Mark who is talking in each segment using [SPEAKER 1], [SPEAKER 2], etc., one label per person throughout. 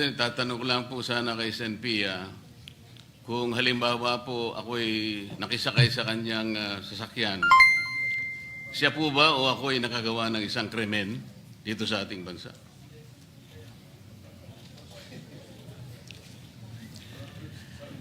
[SPEAKER 1] Tatanong ko lang po sana kay SNP, kung halimbawa po ako'y nakisakay sa kanyang sasakyan, siya po ba o ako'y nakagawa ng isang krimen dito sa ating bansa?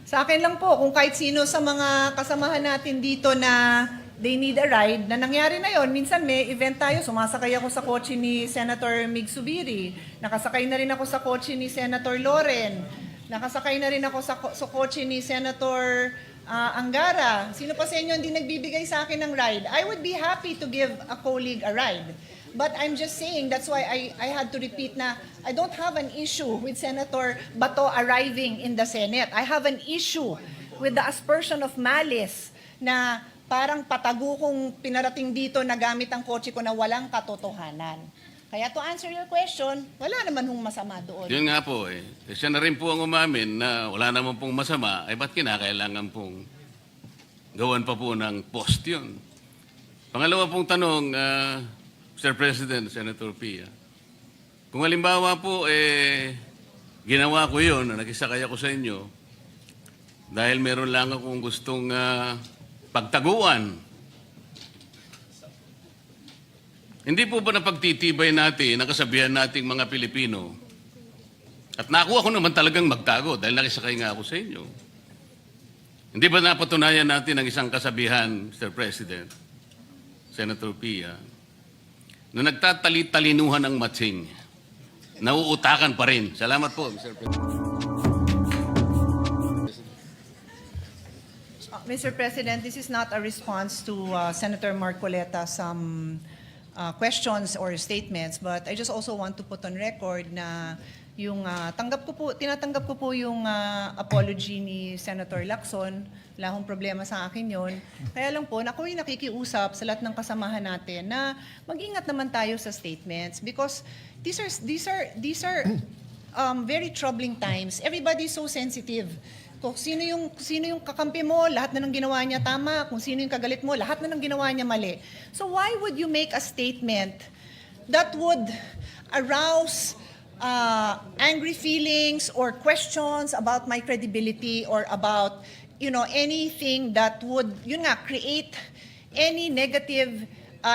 [SPEAKER 2] Sa akin lang po, kung kahit sino sa mga kasamahan natin dito na they need a ride, na nangyari na yon. Minsan may event tayo, sumasakay ako sa kotse ni Senator Mig Zubiri, nakasakay na rin ako sa kotse ni Senator Loren, nakasakay na rin ako sa kotse ni Senator Angara. Sino pa sa inyo hindi nagbibigay sa akin ng ride? I would be happy to give a colleague a ride. But I'm just saying, that's why I had to repeat na I don't have an issue with Senator Bato arriving in the Senate. I have an issue with the aspersion of malice na parang patago kong pinarating dito na gamit ang kotse ko na walang katotohanan. Kaya to answer your question, wala naman hong masama doon.
[SPEAKER 1] Yun nga po siya na rin po ang umamin na wala naman pong masama, ba't kinakailangan pong gawan pa po ng post yun? Pangalawa pong tanong, Mr. President, Senator Pia, kung halimbawa po ginawa ko yun, nakisakay ako sa inyo, dahil meron lang akong gustong pagtaguan. Hindi po ba napagtitibay natin, nakasabihan nating mga Pilipino, at nakuha ko naman talagang magtago dahil nakisakay nga ako sa inyo. Hindi ba napatunayan natin ang isang kasabihan, Mr. President, Senator Pia, na nagtatali-talinuhan ng matsing, nauutakan pa rin. Salamat po, Mr. President.
[SPEAKER 2] Mr. President, this is not a response to Senator Marcoleta's questions or statements, but I just also want to put on record na yung tinatanggap ko po yung apology ni Senator Lacson. Wala akong problema sa akin yon. Kaya lang po, ako'y nakikiusap sa lahat ng kasamahan natin na mag-ingat naman tayo sa statements because these are very troubling times. Everybody's so sensitive. Kung sino yung kakampi mo, lahat na ng ginawa niya tama. Kung sino yung kagalit mo, lahat na ng ginawa niya mali. So why would you make a statement that would arouse angry feelings or questions about my credibility or about anything that would create any negative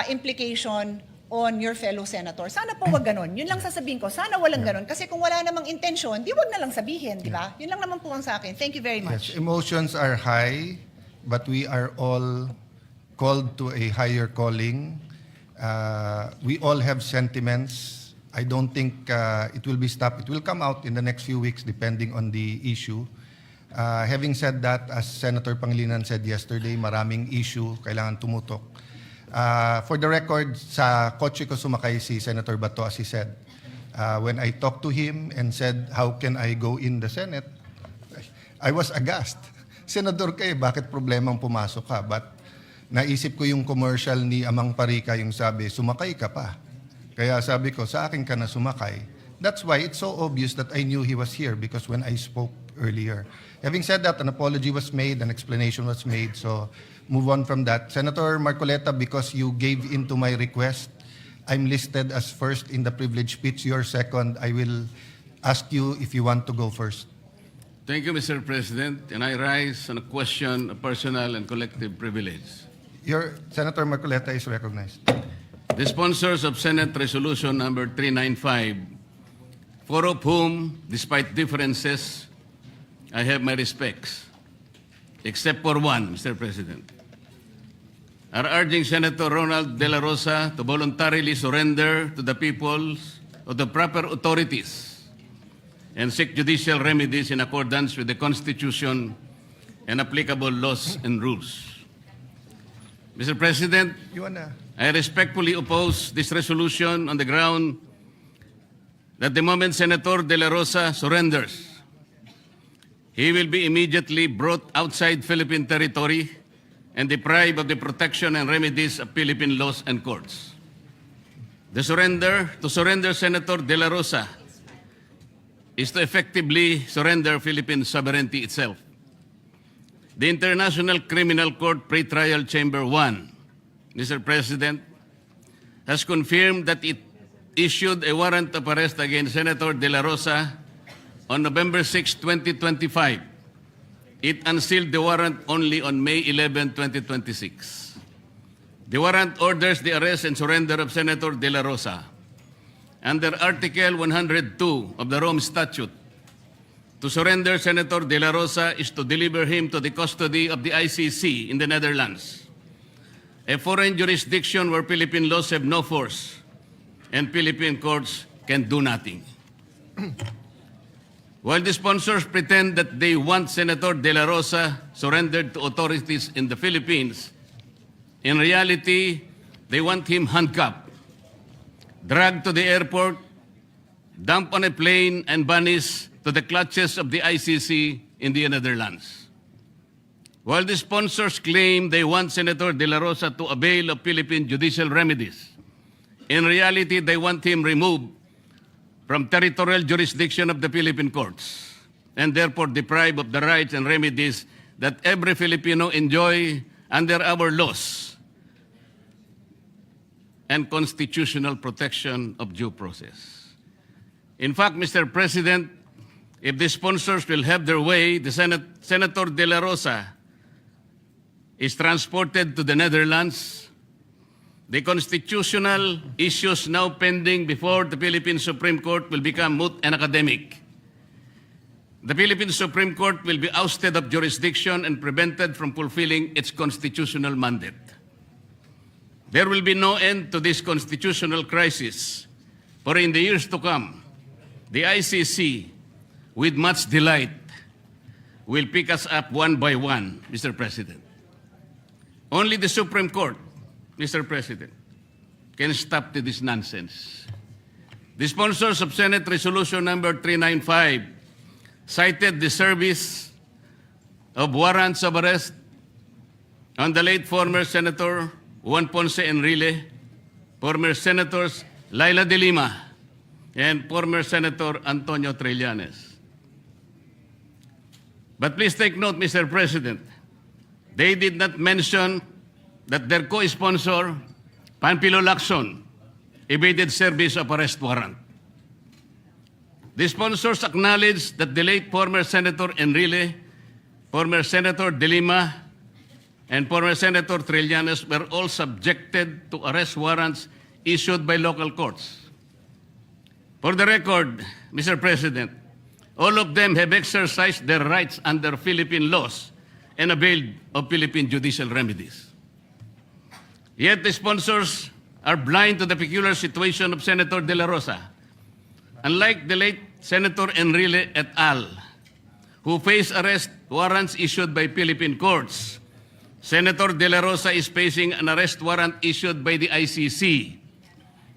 [SPEAKER 2] implication on your fellow senator? Sana po wag ganon. Yun lang sasabihin ko. Sana walang ganon. Kasi kung wala namang intensyon, di wag na lang sabihin, di ba? Yun lang naman po ang sa akin. Thank you very much.
[SPEAKER 3] Yes, emotions are high, but we are all called to a higher calling. We all have sentiments. I don't think it will be stopped. It will come out in the next few weeks depending on the issue. Having said that, as Senator Pangilinan said yesterday, maraming issue, kailangan tumutok. For the record, sa kotse ko sumakay si Senator Bato, as he said. When I talked to him and said, how can I go in the Senate? I was aghast. Senador ka bakit problemang pumasok ka? But naisip ko yung commercial ni Amang Parika, yung sabi, sumakay ka pa. Kaya sabi ko, sa akin ka na sumakay. That's why it's so obvious that I knew he was here because when I spoke earlier. Having said that, an apology was made, an explanation was made, so move on from that. Senator Marcoleta, because you gave in to my request, I'm listed as first in the privilege speech. You're second. I will ask you if you want to go first.
[SPEAKER 1] Thank you, Mr. President. And I rise on a question of personal and collective privilege.
[SPEAKER 3] Senator Marcoleta is recognized.
[SPEAKER 1] The sponsors of Senate Resolution number 395, four of whom, despite differences, I have my respects, except for one, Mr. President, are urging Senator Ronald De La Rosa to voluntarily surrender to the peoples of the proper authorities and seek judicial remedies in accordance with the Constitution and applicable laws and rules. Mr. President, I respectfully oppose this resolution on the ground that the moment Senator De La Rosa surrenders, he will be immediately brought outside Philippine territory and deprived of the protection and remedies of Philippine laws and courts. To surrender Senator De La Rosa is to effectively surrender Philippine sovereignty itself. The International Criminal Court Pretrial Chamber 1, Mr. President, has confirmed that it issued a warrant of arrest against Senator De La Rosa on November 6, 2025. It unsealed the warrant only on May 11, 2026. The warrant orders the arrest and surrender of Senator De La Rosa. Under Article 102 of the Rome Statute, to surrender Senator De La Rosa is to deliver him to the custody of the ICC in the Netherlands, a foreign jurisdiction where Philippine laws have no force and Philippine courts can do nothing. While the sponsors pretend that they want Senator De La Rosa surrendered to authorities in the Philippines, in reality, they want him handcuffed, dragged to the airport, dumped on a plane, and banished to the clutches of the ICC in the Netherlands. While the sponsors claim they want Senator De La Rosa to avail of Philippine judicial remedies, in reality, they want him removed from territorial jurisdiction of the Philippine courts and therefore deprived of the rights and remedies that every Filipino enjoy under our laws and constitutional protection of due process. In fact, Mr. President, if the sponsors will have their way, the Senator De La Rosa is transported to the Netherlands. The constitutional issues now pending before the Philippine Supreme Court will become moot and academic. The Philippine Supreme Court will be ousted of jurisdiction and prevented from fulfilling its constitutional mandate. There will be no end to this constitutional crisis, for in the years to come, the ICC, with much delight, will pick us up one by one, Mr. President. Only the Supreme Court, Mr. President, can stop this nonsense. The sponsors of Senate Resolution number 395 cited the service of warrants of arrest on the late former Senator Juan Ponce Enrile, former Senators Laila de Lima, and former Senator Antonio Trillanes. But please take note, Mr. President, they did not mention that their co-sponsor, Panfilo Lacson, evaded service of arrest warrant. The sponsors acknowledged that the late former Senator Enrile, former Senator De Lima, and former Senator Trillanes were all subjected to arrest warrants issued by local courts. For the record, Mr. President, all of them have exercised their rights under Philippine laws and availed of Philippine judicial remedies. Yet the sponsors are blind to the peculiar situation of Senator De La Rosa. Unlike the late Senator Enrile et al., who face arrest warrants issued by Philippine courts, Senator De La Rosa is facing an arrest warrant issued by the ICC,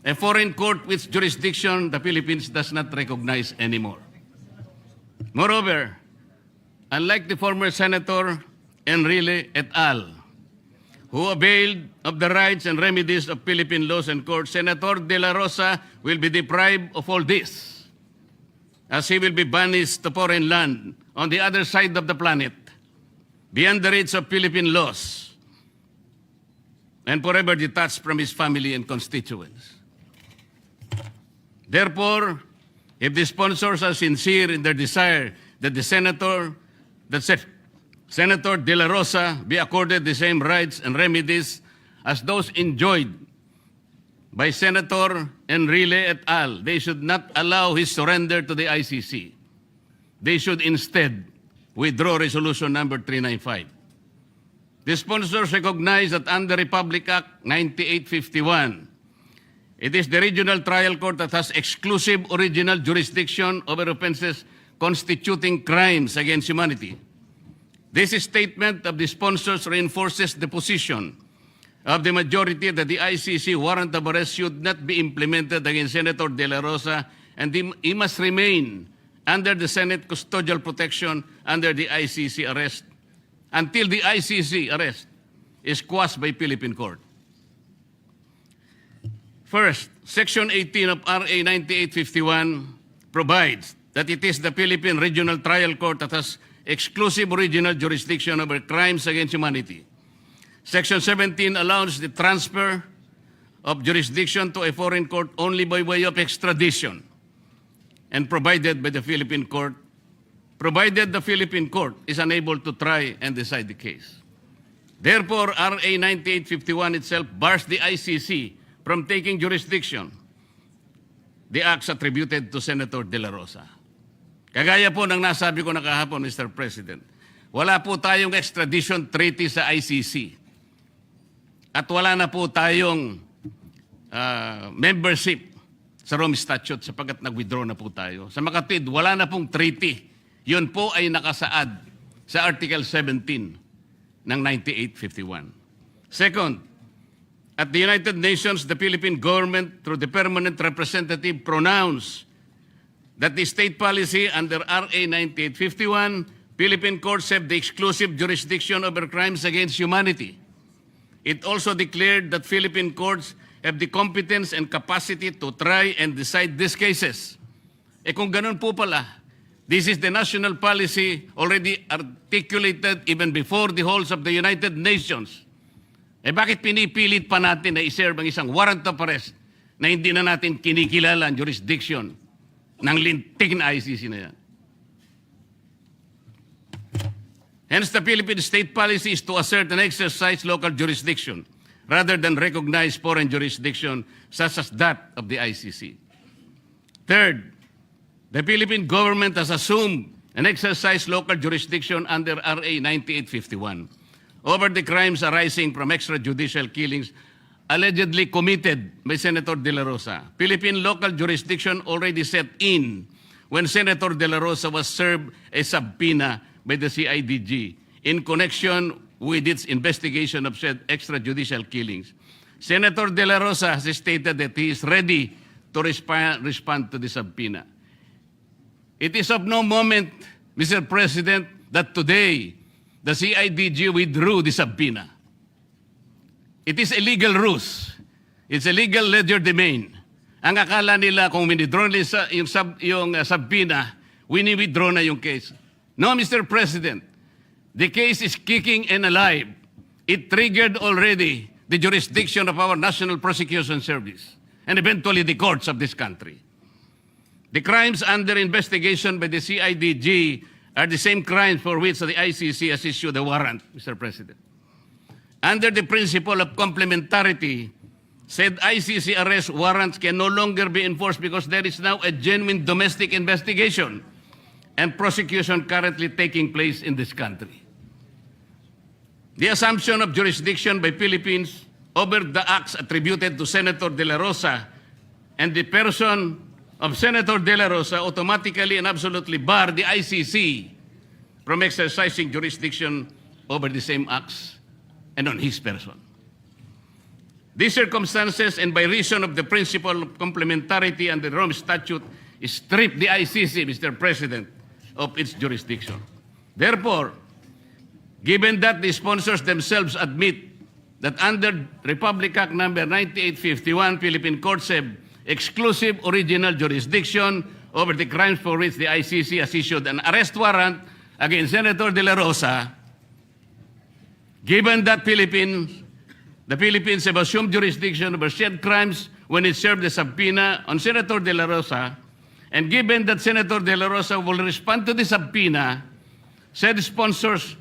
[SPEAKER 1] a foreign court which jurisdiction the Philippines does not recognize anymore. Moreover, unlike the former Senator Enrile et al., who availed of the rights and remedies of Philippine laws and courts, Senator De La Rosa will be deprived of all this, as he will be banished to foreign land on the other side of the planet, beyond the reach of Philippine laws, and forever detached from his family and constituents. Therefore, if the sponsors are sincere in their desire that Senator De La Rosa be accorded the same rights and remedies as those enjoyed by Senator Enrile et al., they should not allow his surrender to the ICC. They should instead withdraw Resolution number 395. The sponsors recognize that under Republic Act 9851, it is the regional trial court that has exclusive original jurisdiction over offenses constituting crimes against humanity. This statement of the sponsors reinforces the position of the majority that the ICC warrant of arrest should not be implemented against Senator De La Rosa, and he must remain under the Senate custodial protection under the ICC arrest until the ICC arrest is quashed by Philippine court. First, Section 18 of RA 9851 provides that it is the Philippine Regional Trial Court that has exclusive original jurisdiction over crimes against humanity. Section 17 allows the transfer of jurisdiction to a foreign court only by way of extradition. and provided by the Philippine court, provided the Philippine court is unable to try and decide the case. Therefore, RA 9851 itself bars the ICC from taking jurisdiction the acts attributed to Senator De La Rosa. Kagaya po ng nasabi ko na kahapon, Mr. President, wala po tayong extradition treaty sa ICC. At wala na po tayong membership sa Rome Statute sapagkat nag-withdraw na po tayo. Sa makatwid, wala na pong treaty. Yun po ay nakasaad sa Article 17 ng 9851. Second, at the United Nations, the Philippine government, through the permanent representative, pronounced that the state policy under RA 9851, Philippine courts have the exclusive jurisdiction over crimes against humanity. It also declared that Philippine courts have the competence and capacity to try and decide these cases. Kung ganun po pala, this is the national policy already articulated even before the halls of the United Nations. Bakit pinipilit pa natin na iserve ang isang warrant of arrest na hindi na natin kinikilala ang jurisdiction ng lintik na ICC na yan? Hence, the Philippine state policy is to assert and exercise local jurisdiction rather than recognize foreign jurisdiction such as that of the ICC. Third, the Philippine government has assumed and exercised local jurisdiction under RA 9851 over the crimes arising from extrajudicial killings allegedly committed by Senator De La Rosa. Philippine local jurisdiction already set in when Senator De La Rosa was served a subpoena by the CIDG in connection with its investigation of said extrajudicial killings. Senator De La Rosa has stated that he is ready to respond to the subpoena. It is of no moment, Mr. President, that today the CIDG withdrew the subpoena. It is a legal ruse. It's a legal legerdemain. Ang akala nila kung withdraw nila yung subpoena, wini-withdraw na yung case. No, Mr. President, the case is kicking and alive. It triggered already the jurisdiction of our National Prosecution Service and eventually the courts of this country. The crimes under investigation by the CIDG are the same crimes for which the ICC has issued a warrant, Mr. President. Under the principle of complementarity, said ICC arrest warrants can no longer be enforced because there is now a genuine domestic investigation and prosecution currently taking place in this country. The assumption of jurisdiction by Philippines over the acts attributed to Senator De La Rosa and the person of Senator De La Rosa automatically and absolutely bar the ICC from exercising jurisdiction over the same acts and on his person. These circumstances, and by reason of the principle of complementarity and the Rome Statute, strip the ICC, Mr. President, of its jurisdiction. Therefore, given that the sponsors themselves admit that under Republic Act number 9851, Philippine courts have exclusive original jurisdiction over the crimes for which the ICC has issued an arrest warrant against Senator De La Rosa, given that the Philippines have assumed jurisdiction over said crimes when it served the subpoena on Senator De La Rosa, and given that Senator De La Rosa will respond to the subpoena, said sponsors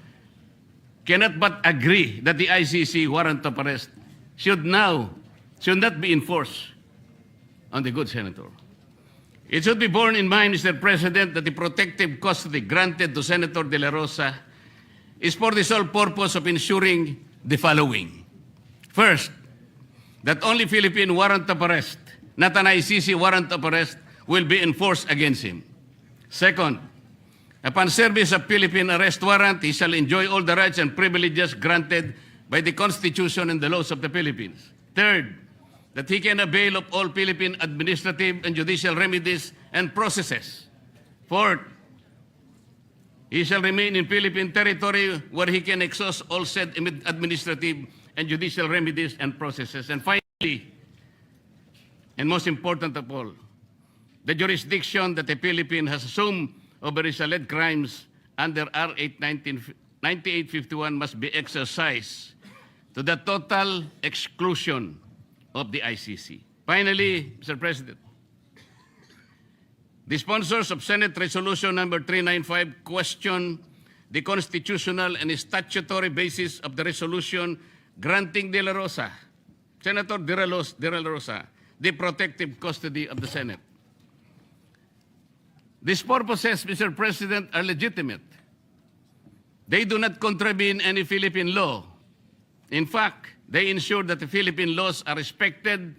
[SPEAKER 1] cannot but agree that the ICC warrant of arrest should not be enforced on the good senator. It should be borne in mind, Mr. President, that the protective custody granted to Senator De La Rosa is for the sole purpose of ensuring the following. First, that only Philippine warrant of arrest, not an ICC warrant of arrest, will be enforced against him. Second, upon service of Philippine arrest warrant, he shall enjoy all the rights and privileges granted by the Constitution and the laws of the Philippines. Third, that he can avail of all Philippine administrative and judicial remedies and processes. Fourth, he shall remain in Philippine territory where he can exhaust all said administrative and judicial remedies and processes. And finally, and most important of all, the jurisdiction that the Philippines has assumed over his alleged crimes under R. 9851 must be exercised to the total exclusion of the ICC. Finally, Mr. President, The sponsors of Senate Resolution number 395 question the constitutional and statutory basis of the resolution granting De La Rosa, Senator De La Rosa, the protective custody of the Senate. These purposes, Mr. President, are legitimate. They do not contravene any Philippine law. In fact, they ensure that the Philippine laws are respected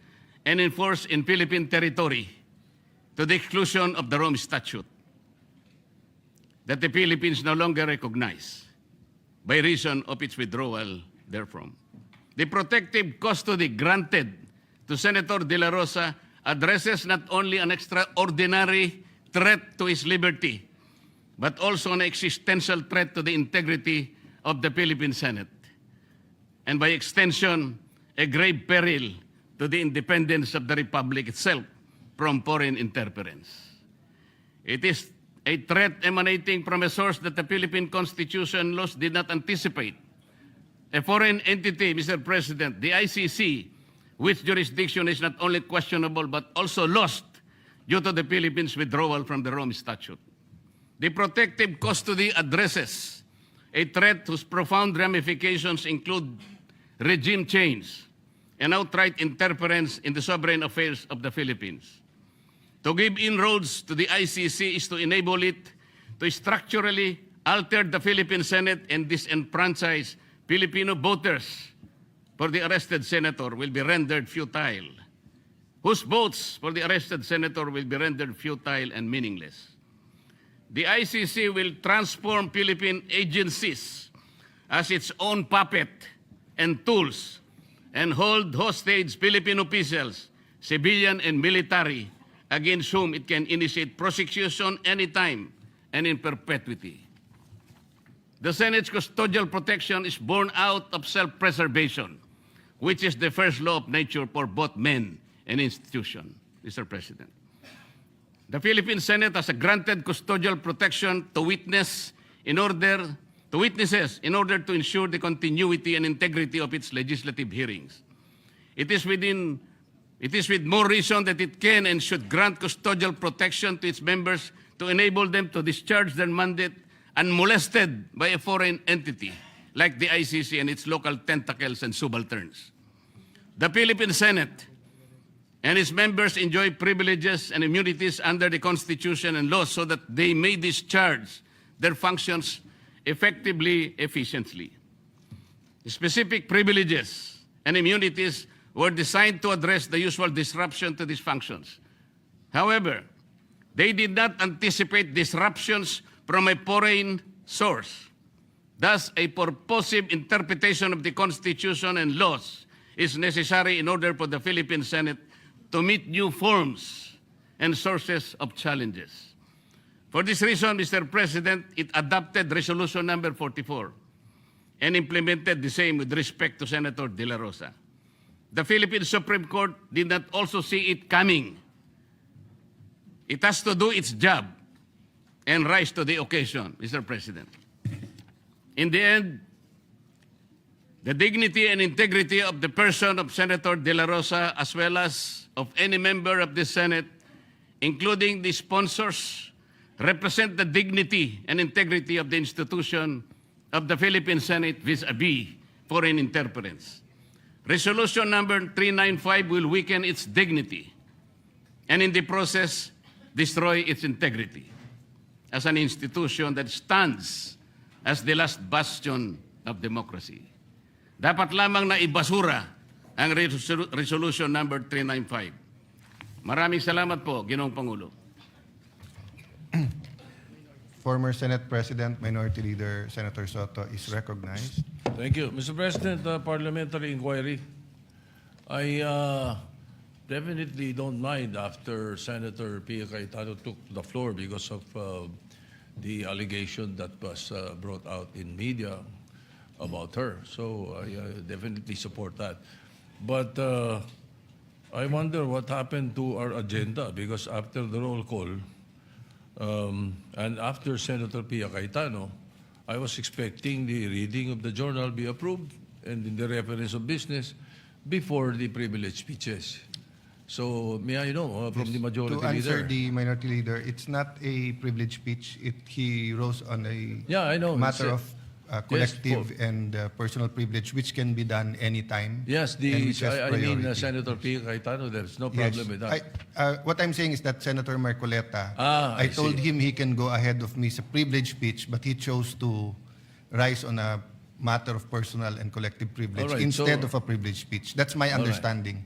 [SPEAKER 1] and enforced in Philippine territory to the exclusion of the Rome Statute that the Philippines no longer recognize by reason of its withdrawal therefrom. The protective custody granted to Senator De La Rosa addresses not only an extraordinary threat to his liberty, but also an existential threat to the integrity of the Philippine Senate, and by extension, a grave peril to the independence of the Republic itself from foreign interference. It is a threat emanating from a source that the Philippine Constitution laws did not anticipate. A foreign entity, Mr. President, the ICC, which jurisdiction is not only questionable but also lost due to the Philippines' withdrawal from the Rome Statute. The protective custody addresses a threat whose profound ramifications include regime change and outright interference in the sovereign affairs of the Philippines. To give inroads to the ICC is to enable it to structurally alter the Philippine Senate and disenfranchise Filipino voters for the arrested senator will be rendered futile, whose votes for the arrested senator will be rendered futile and meaningless. The ICC will transform Philippine agencies as its own puppet and tools and hold hostage Philippine officials, civilian and military, against whom it can initiate prosecution anytime and in perpetuity. The Senate's custodial protection is born out of self-preservation, which is the first law of nature for both men and institution, Mr. President. The Philippine Senate has granted custodial protection to witnesses in order to ensure the continuity and integrity of its legislative hearings. It is with more reason that it can and should grant custodial protection to its members to enable them to discharge their mandate unmolested by a foreign entity like the ICC and its local tentacles and subalterns. The Philippine Senate and its members enjoy privileges and immunities under the Constitution and laws so that they may discharge their functions effectively, efficiently. Specific privileges and immunities were designed to address the usual disruption to these functions. However, they did not anticipate disruptions from a foreign source. Thus, a purposive interpretation of the Constitution and laws is necessary in order for the Philippine Senate to meet new forms and sources of challenges. For this reason, Mr. President, it adopted Resolution number 44 and implemented the same with respect to Senator De La Rosa. The Philippine Supreme Court did not also see it coming. It has to do its job and rise to the occasion, Mr. President. In the end, the dignity and integrity of the person of Senator De La Rosa, as well as of any member of the Senate, including the sponsors, represent the dignity and integrity of the institution of the Philippine Senate vis-a-vis foreign interference. Resolution number 395 will weaken its dignity and in the process destroy its integrity as an institution that stands as the last bastion of democracy. Dapat lamang na ibasura ang Resolution number 395. Maraming salamat po, Ginoong Pangulo.
[SPEAKER 3] Former Senate President, Minority Leader Senator Soto is recognized.
[SPEAKER 4] Thank you. Mr. President, parliamentary inquiry. I definitely don't mind after Senator Pia Cayetano took the floor because of the allegation that was brought out in media about her. So I definitely support that. But I wonder what happened to our agenda because after the roll call and after Senator Pia Cayetano, I was expecting the reading of the journal be approved and in the reference of business before the privilege speeches. So may I know from the majority
[SPEAKER 3] To answer
[SPEAKER 4] leader?
[SPEAKER 3] the minority leader, it's not a privileged speech. He rose on a
[SPEAKER 4] Yeah, I know.
[SPEAKER 3] matter
[SPEAKER 4] It's,
[SPEAKER 3] of collective and personal privilege, which can be done anytime.
[SPEAKER 4] Yes,
[SPEAKER 3] and which has
[SPEAKER 4] I mean
[SPEAKER 3] priority.
[SPEAKER 4] Senator Pia Cayetano, there's no
[SPEAKER 3] Yes.
[SPEAKER 4] problem with that.
[SPEAKER 3] What I'm saying is that Senator Marcoleta,
[SPEAKER 4] I
[SPEAKER 3] I told
[SPEAKER 4] see.
[SPEAKER 3] him he can go ahead of me sa privilege speech, but he chose to rise on a matter of personal and collective privilege
[SPEAKER 4] All right,
[SPEAKER 3] instead
[SPEAKER 4] so-
[SPEAKER 3] of a privilege speech. That's my
[SPEAKER 4] right.
[SPEAKER 3] understanding.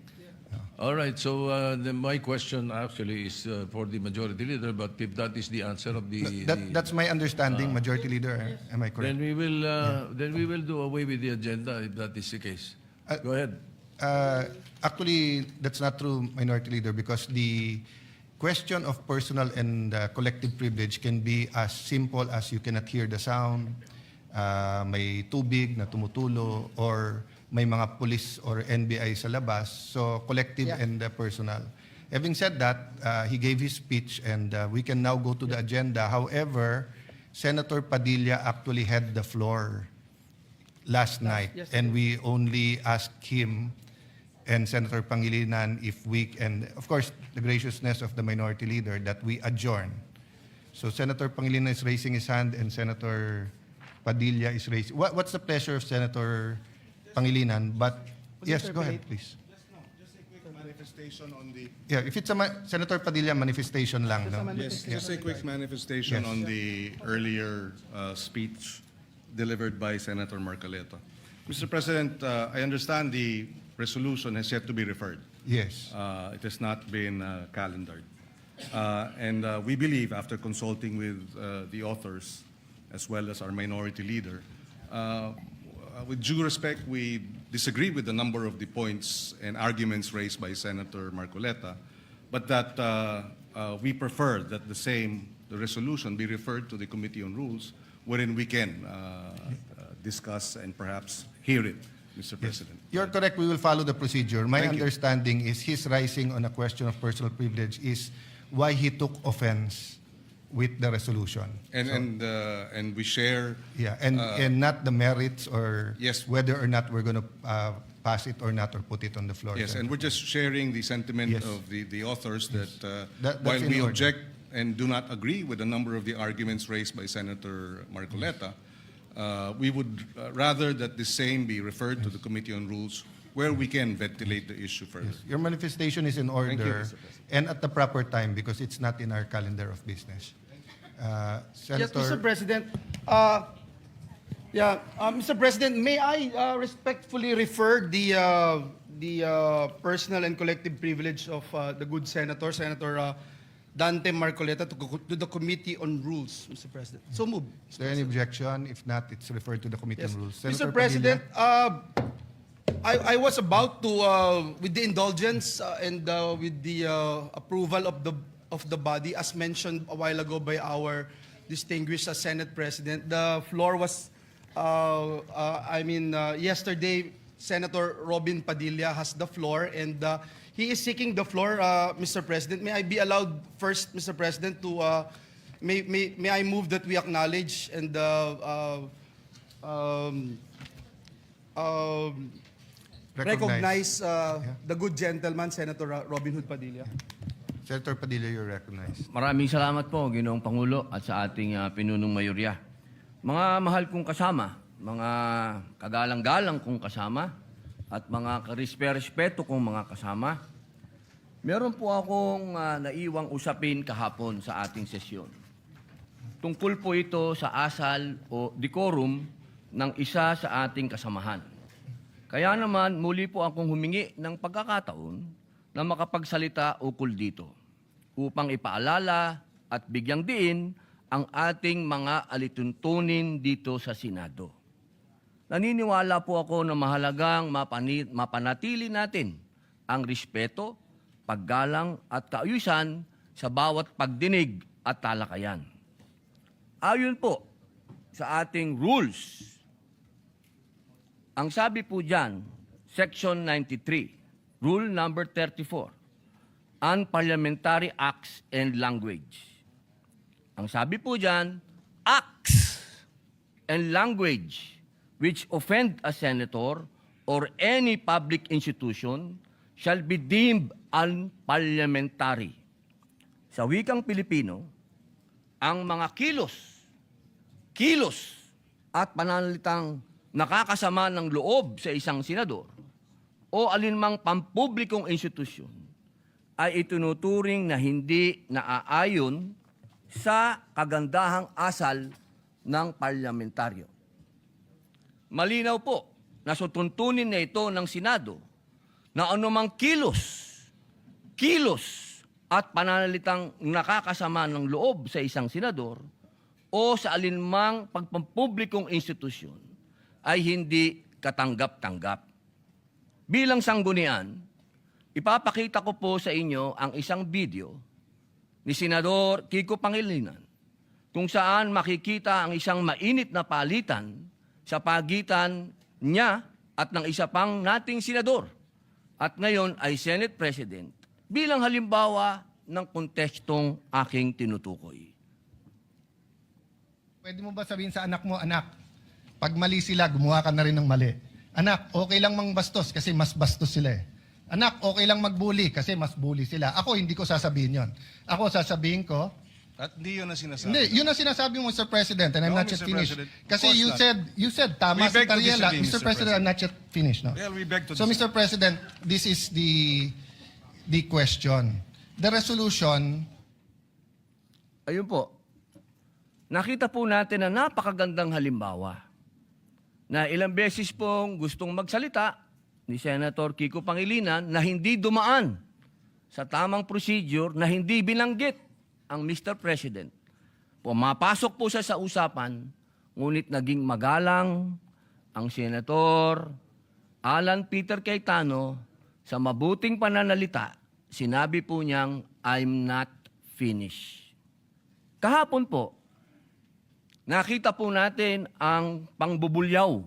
[SPEAKER 4] All right, so my question actually is for the majority leader, but if that is the answer of the...
[SPEAKER 3] That's my understanding, Majority Leader. Am I correct?
[SPEAKER 4] then we will do away with the agenda if that is the case. Go ahead.
[SPEAKER 3] Actually, that's not true, Minority Leader, because the question of personal and collective privilege can be as simple as you cannot hear the sound, may tubig na tumutulo, or may mga police or NBI sa labas. So, collective and personal. Having said that, he gave his speech and we can now go to the agenda. However, Senator Padilla actually had the floor last night, and we only asked him and Senator Pangilinan if we, and of course, the graciousness of the minority leader, that we adjourn. So Senator Pangilinan is raising his hand and Senator Padilla is raising. What's the pleasure of Senator Pangilinan? But yes, go ahead, please.
[SPEAKER 5] Just a quick manifestation on the
[SPEAKER 3] Yeah, if it's a Senator Padilla, manifestation lang, no?
[SPEAKER 5] yes, just a quick manifestation
[SPEAKER 3] Yes.
[SPEAKER 5] on the earlier speech delivered by Senator Marcoleta. Mr. President, I understand the resolution has yet to be referred.
[SPEAKER 3] Yes.
[SPEAKER 5] It has not been calendared. And we believe, after consulting with the authors as well as our minority leader, with due respect, we disagree with a number of the points and arguments raised by Senator Marcoleta, but that we prefer that the resolution be referred to the Committee on Rules, wherein we can discuss and perhaps hear it, Mr. President.
[SPEAKER 3] You're correct. We will follow the procedure. My
[SPEAKER 5] Thank you.
[SPEAKER 3] understanding is his rising on a question of personal privilege is why he took offense with the resolution.
[SPEAKER 5] And we share.
[SPEAKER 3] Yeah, and not the merits or
[SPEAKER 5] Yes.
[SPEAKER 3] whether or not we're going to pass it or not or put it on the floor.
[SPEAKER 5] Yes, and we're just sharing the sentiment
[SPEAKER 3] Yes.
[SPEAKER 5] of the authors that
[SPEAKER 3] That's
[SPEAKER 5] while
[SPEAKER 3] in
[SPEAKER 5] we
[SPEAKER 3] order.
[SPEAKER 5] object and do not agree with a number of the arguments raised by Senator Marcoleta, we would rather that the same be referred to the Committee on Rules, where we can ventilate the issue further.
[SPEAKER 3] Your manifestation is in
[SPEAKER 5] you,
[SPEAKER 3] order
[SPEAKER 5] Mr. President.
[SPEAKER 3] and at the proper time because it's not in our calendar of business.
[SPEAKER 6] Yes, Mr.
[SPEAKER 3] Senator,
[SPEAKER 6] President. Mr. President, may I respectfully refer the personal and collective privilege of the good senator, Senator Dante Marcoleta, to the Committee on Rules, Mr. President. So move.
[SPEAKER 3] is there any objection? If not, it's referred to the Committee
[SPEAKER 6] Yes.
[SPEAKER 3] on Rules.
[SPEAKER 6] Mr.
[SPEAKER 3] Senator
[SPEAKER 6] President,
[SPEAKER 3] Padilla?
[SPEAKER 6] I was about to, with the indulgence and with the approval of the body, as mentioned a while ago by our distinguished Senate President, the floor was, yesterday, Senator Robin Padilla has the floor, and he is seeking the floor, Mr. President. May I be allowed first, Mr. President, to, may I move that we acknowledge and recognize the good gentleman, Senator Robin Hood Padilla.
[SPEAKER 3] Senator Padilla, you're recognized.
[SPEAKER 7] Maraming salamat po, Ginoong Pangulo, at sa ating pinunong mayorya. Mga mahal kong kasama, mga kagalang-galang kong kasama, at mga karespeto kong mga kasama, meron po akong naiwang usapin kahapon sa ating sesyon. Tungkol po ito sa asal o decorum ng isa sa ating kasamahan. Kaya naman, muli po akong humingi ng pagkakataon na makapagsalita ukol dito upang ipaalala at bigyang diin ang ating mga alituntunin dito sa Senado. Naniniwala po ako na mahalagang mapanatili natin ang respeto, paggalang at kaayusan sa bawat pagdinig at talakayan. Ayon po sa ating rules, ang sabi po dyan, Section 93, Rule number 34, Unparliamentary Acts and Language. Ang sabi po dyan, acts and language which offend a senator or any public institution shall be deemed unparliamentary. Sa wikang Pilipino, ang mga kilos at pananalitang nakakasama ng loob sa isang senador o alinmang pampublikong institusyon ay itinuturing na hindi naaayon sa kagandahang asal ng parlamentaryo. Malinaw po na sutuntunin na ito ng Senado na anumang kilos at pananalitang nakakasama ng loob sa isang senador o sa alinmang pagpampublikong institusyon ay hindi katanggap-tanggap. Bilang sanggunian, ipapakita ko po sa inyo ang isang video ni Senador Kiko Pangilinan kung saan makikita ang isang mainit na palitan sa pagitan niya at ng isa pang nating senador at ngayon ay Senate President bilang halimbawa ng kontekstong aking tinutukoy.
[SPEAKER 3] Pwede mo ba sabihin sa anak mo, anak, pag mali sila, gumawa ka na rin ng mali. Anak, okay lang mangbastos kasi mas bastos sila eh. Anak, okay lang magbully kasi mas bully sila. Ako, hindi ko sasabihin yon. Ako, sasabihin ko,
[SPEAKER 5] At hindi yun ang sinasabi.
[SPEAKER 3] hindi, yun ang sinasabi mo, Mr. President, and I'm
[SPEAKER 5] No,
[SPEAKER 3] not yet
[SPEAKER 5] Mr.
[SPEAKER 3] finished.
[SPEAKER 5] President.
[SPEAKER 3] Kasi
[SPEAKER 5] Of course
[SPEAKER 3] you said, tama
[SPEAKER 5] We
[SPEAKER 3] si
[SPEAKER 5] beg to
[SPEAKER 3] Tariela.
[SPEAKER 5] disagree,
[SPEAKER 3] Mr. President, I'm not yet finished. No?
[SPEAKER 5] Well, we beg to
[SPEAKER 3] So, Mr. President, this is the question. The resolution,
[SPEAKER 7] Ayun po, nakita po natin na napakagandang halimbawa na ilang beses pong gustong magsalita ni Senator Kiko Pangilinan na hindi dumaan sa tamang procedure na hindi binanggit ang Mr. President. Pumapasok po siya sa usapan, ngunit naging magalang ang Senator Alan Peter Cayetano sa mabuting pananalita. Sinabi po niyang, I'm not finished. Kahapon po, nakita po natin ang pangbubulyaw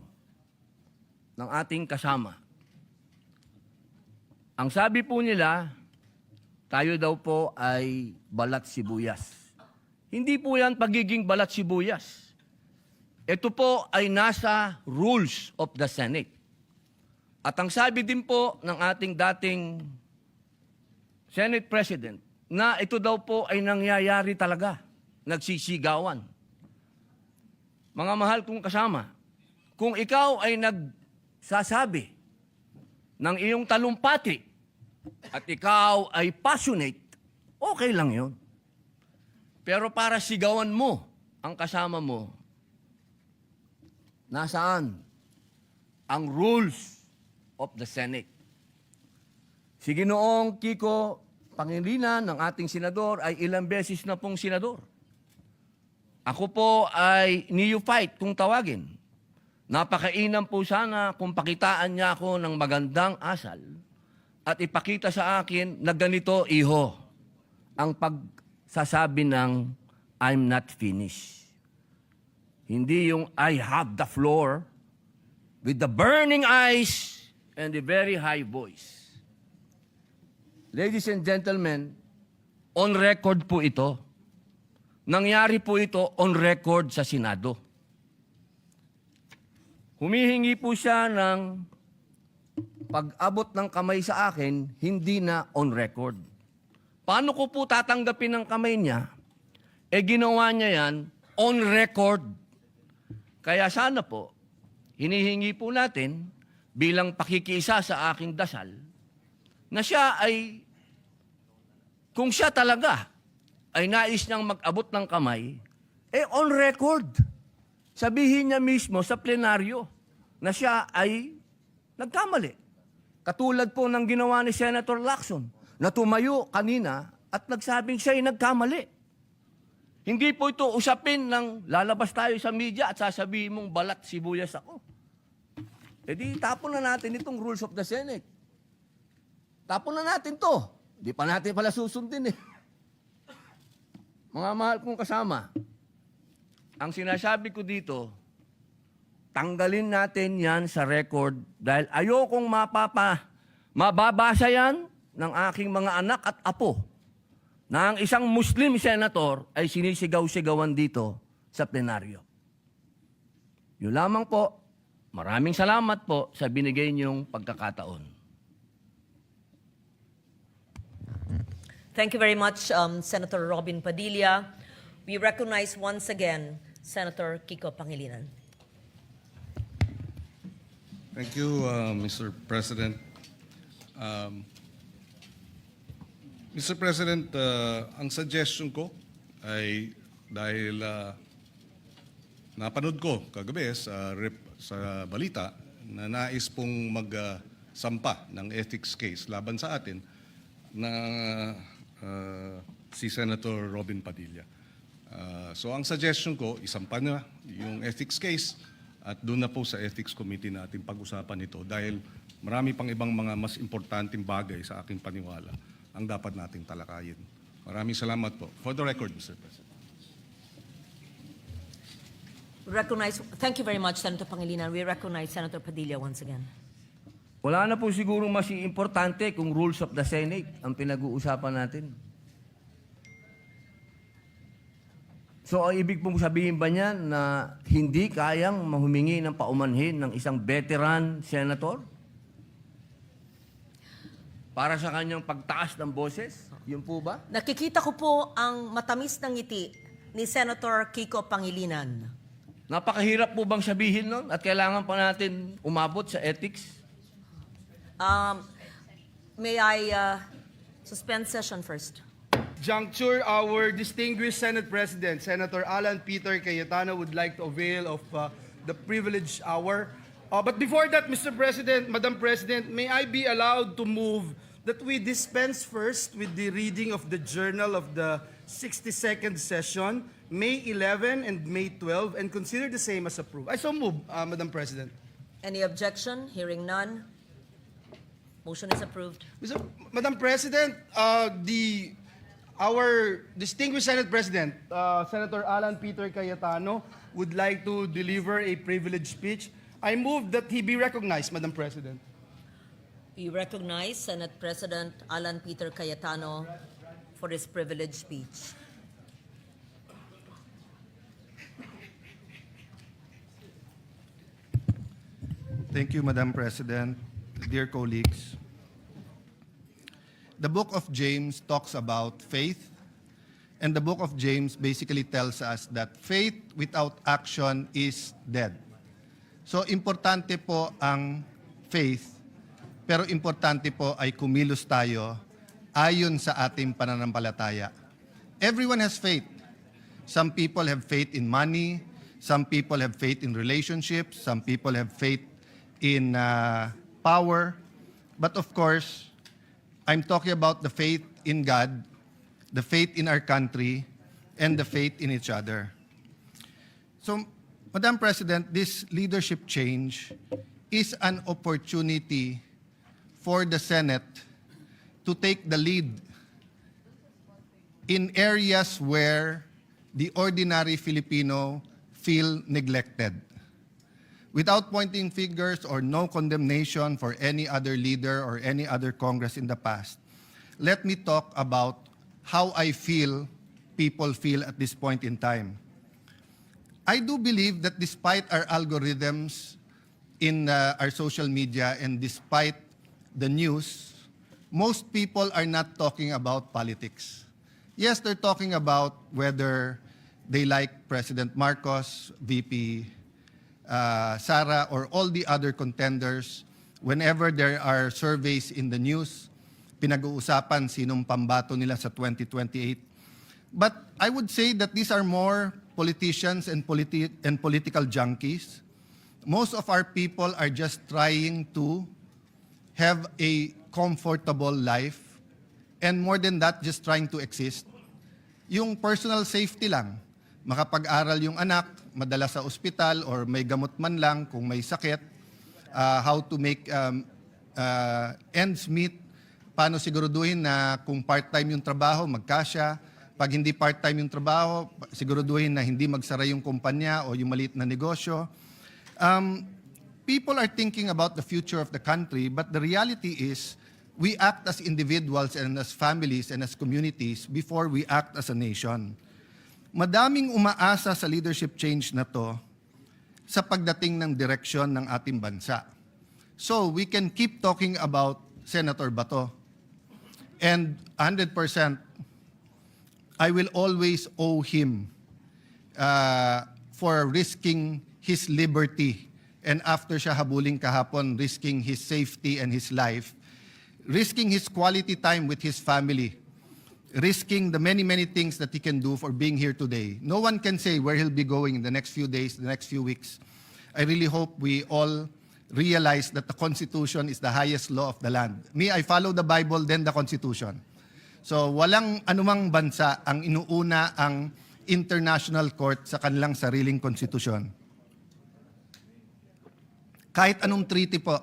[SPEAKER 7] ng ating kasama. Ang sabi po nila, tayo daw po ay balat sibuyas. Hindi po yan pagiging balat sibuyas. Ito po ay nasa rules of the Senate. At ang sabi din po ng ating dating Senate President, na ito daw po ay nangyayari talaga, nagsisigawan. Mga mahal kong kasama, kung ikaw ay nagsasabi ng iyong talumpati at ikaw ay passionate, okay lang yun. Pero para sigawan mo ang kasama mo, nasaan ang rules of the Senate? Si Ginoong Kiko Pangilinan ng ating senador ay ilang beses na pong senador. Ako po ay neophyte kung tawagin. Napakainam po sana kung pakitaan niya ako ng magandang asal at ipakita sa akin na ganito, iho, ang pagsasabi ng I'm not finished. Hindi yung I have the floor with the burning eyes and the very high voice. Ladies and gentlemen, on record po ito. Nangyari po ito on record sa Senado. Humihingi po siya ng pag-abot ng kamay sa akin, hindi na on record. Paano ko po tatanggapin ng kamay niya? Ginawa niya yan on record. Kaya sana po, hinihingi po natin bilang pakikiisa sa aking dasal, na siya ay, kung siya talaga ay nais niyang mag-abot ng kamay, on record. Sabihin niya mismo sa plenaryo na siya ay nagkamali. Katulad po ng ginawa ni Senator Lacson na tumayo kanina at nagsabing siya ay nagkamali. Hindi po ito usapin ng lalabas tayo sa media at sasabihin mong balat sibuyas ako. Di tapon na natin itong rules of the Senate. Tapon na natin to. Di pa natin pala susundin eh. Mga mahal kong kasama, ang sinasabi ko dito, tanggalin natin yan sa record dahil ayokong mababasa yan ng aking mga anak at apo na ang isang Muslim senator ay sinisigaw-sigawan dito sa plenaryo. Yun lamang po. Maraming salamat po sa binigay niyong pagkakataon.
[SPEAKER 8] Thank you very much, Senator Robin Padilla. We recognize once again Senator Kiko Pangilinan.
[SPEAKER 5] Thank you, Mr. President. Mr. President, ang suggestion ko ay dahil napanood ko kagabi sa balita na nais pong magsampa ng ethics case laban sa atin na si Senator Robin Padilla. So ang suggestion ko, isampa na yung ethics case at doon na po sa Ethics Committee natin pag-usapan ito dahil marami pang ibang mga mas importanteng bagay sa aking paniwala ang dapat nating talakayin. Maraming salamat po. For the record, Mr. President.
[SPEAKER 8] Thank you very much, Senator Pangilinan. We recognize Senator Padilla once again.
[SPEAKER 7] Wala na po siguro mas importante kung rules of the Senate ang pinag-uusapan natin. So, ang ibig pong sabihin ba niyan na hindi kayang mahumingi ng paumanhin ng isang veteran senator? Para sa kanyang pagtaas ng boses? Yun po ba?
[SPEAKER 8] Nakikita ko po ang matamis ng ngiti ni Senator Kiko Pangilinan.
[SPEAKER 7] Napakahirap po bang sabihin nun? At kailangan pa natin umabot sa ethics?
[SPEAKER 8] May I suspend session first?
[SPEAKER 6] Juncture, our distinguished Senate President, Senator Alan Peter Cayetano, would like to avail of the privilege hour. But before that, Mr. President, Madam President, may I be allowed to move that we dispense first with the reading of the journal of the 62nd session, May 11 and May 12, and consider the same as approved. I so move, Madam President.
[SPEAKER 8] Any objection? Hearing none. Motion is approved.
[SPEAKER 6] Madam President, our distinguished Senate President, Senator Alan Peter Cayetano, would like to deliver a privileged speech. I move that he be recognized, Madam President.
[SPEAKER 8] We recognize Senate President Alan Peter Cayetano for his privileged speech.
[SPEAKER 3] Thank you, Madam President. Dear colleagues, the book of James talks about faith, and the book of James basically tells us that faith without action is dead. So, importante po ang faith, pero importante po ay kumilos tayo ayon sa ating pananampalataya. Everyone has faith. Some people have faith in money, some people have faith in relationships, some people have faith in power. But of course, I'm talking about the faith in God, the faith in our country, and the faith in each other. So, Madam President, this leadership change is an opportunity for the Senate to take the lead in areas where the ordinary Filipino feel neglected. Without pointing fingers or no condemnation for any other leader or any other Congress in the past, let me talk about how I feel people feel at this point in time. I do believe that despite our algorithms in our social media and despite the news, most people are not talking about politics. Yes, they're talking about whether they like President Marcos, VP Sara, or all the other contenders. Whenever there are surveys in the news, pinag-uusapan sinong pambato nila sa 2028. But I would say that these are more politicians and political junkies. Most of our people are just trying to have a comfortable life, and more than that, just trying to exist. Yung personal safety lang, makapag-aral yung anak, madala sa ospital, or may gamot man lang kung may sakit, how to make ends meet, paano siguraduhin na kung part-time yung trabaho, magkasya, pag hindi part-time yung trabaho, siguraduhin na hindi magsara yung kumpanya o yung maliit na negosyo. People are thinking about the future of the country, but the reality is we act as individuals and as families and as communities before we act as a nation. Madaming umaasa sa leadership change na to sa pagdating ng direksyon ng ating bansa. So we can keep talking about Senator Bato. And 100%, I will always owe him for risking his liberty. And after siya habulin kahapon, risking his safety and his life, risking his quality time with his family, risking the many, many things that he can do for being here today. No one can say where he'll be going in the next few days, the next few weeks. I really hope we all realize that the Constitution is the highest law of the land. Me, I follow the Bible, then the Constitution. So walang anumang bansa ang inuuna ang international court sa kanilang sariling konstitusyon. Kahit anong treaty po,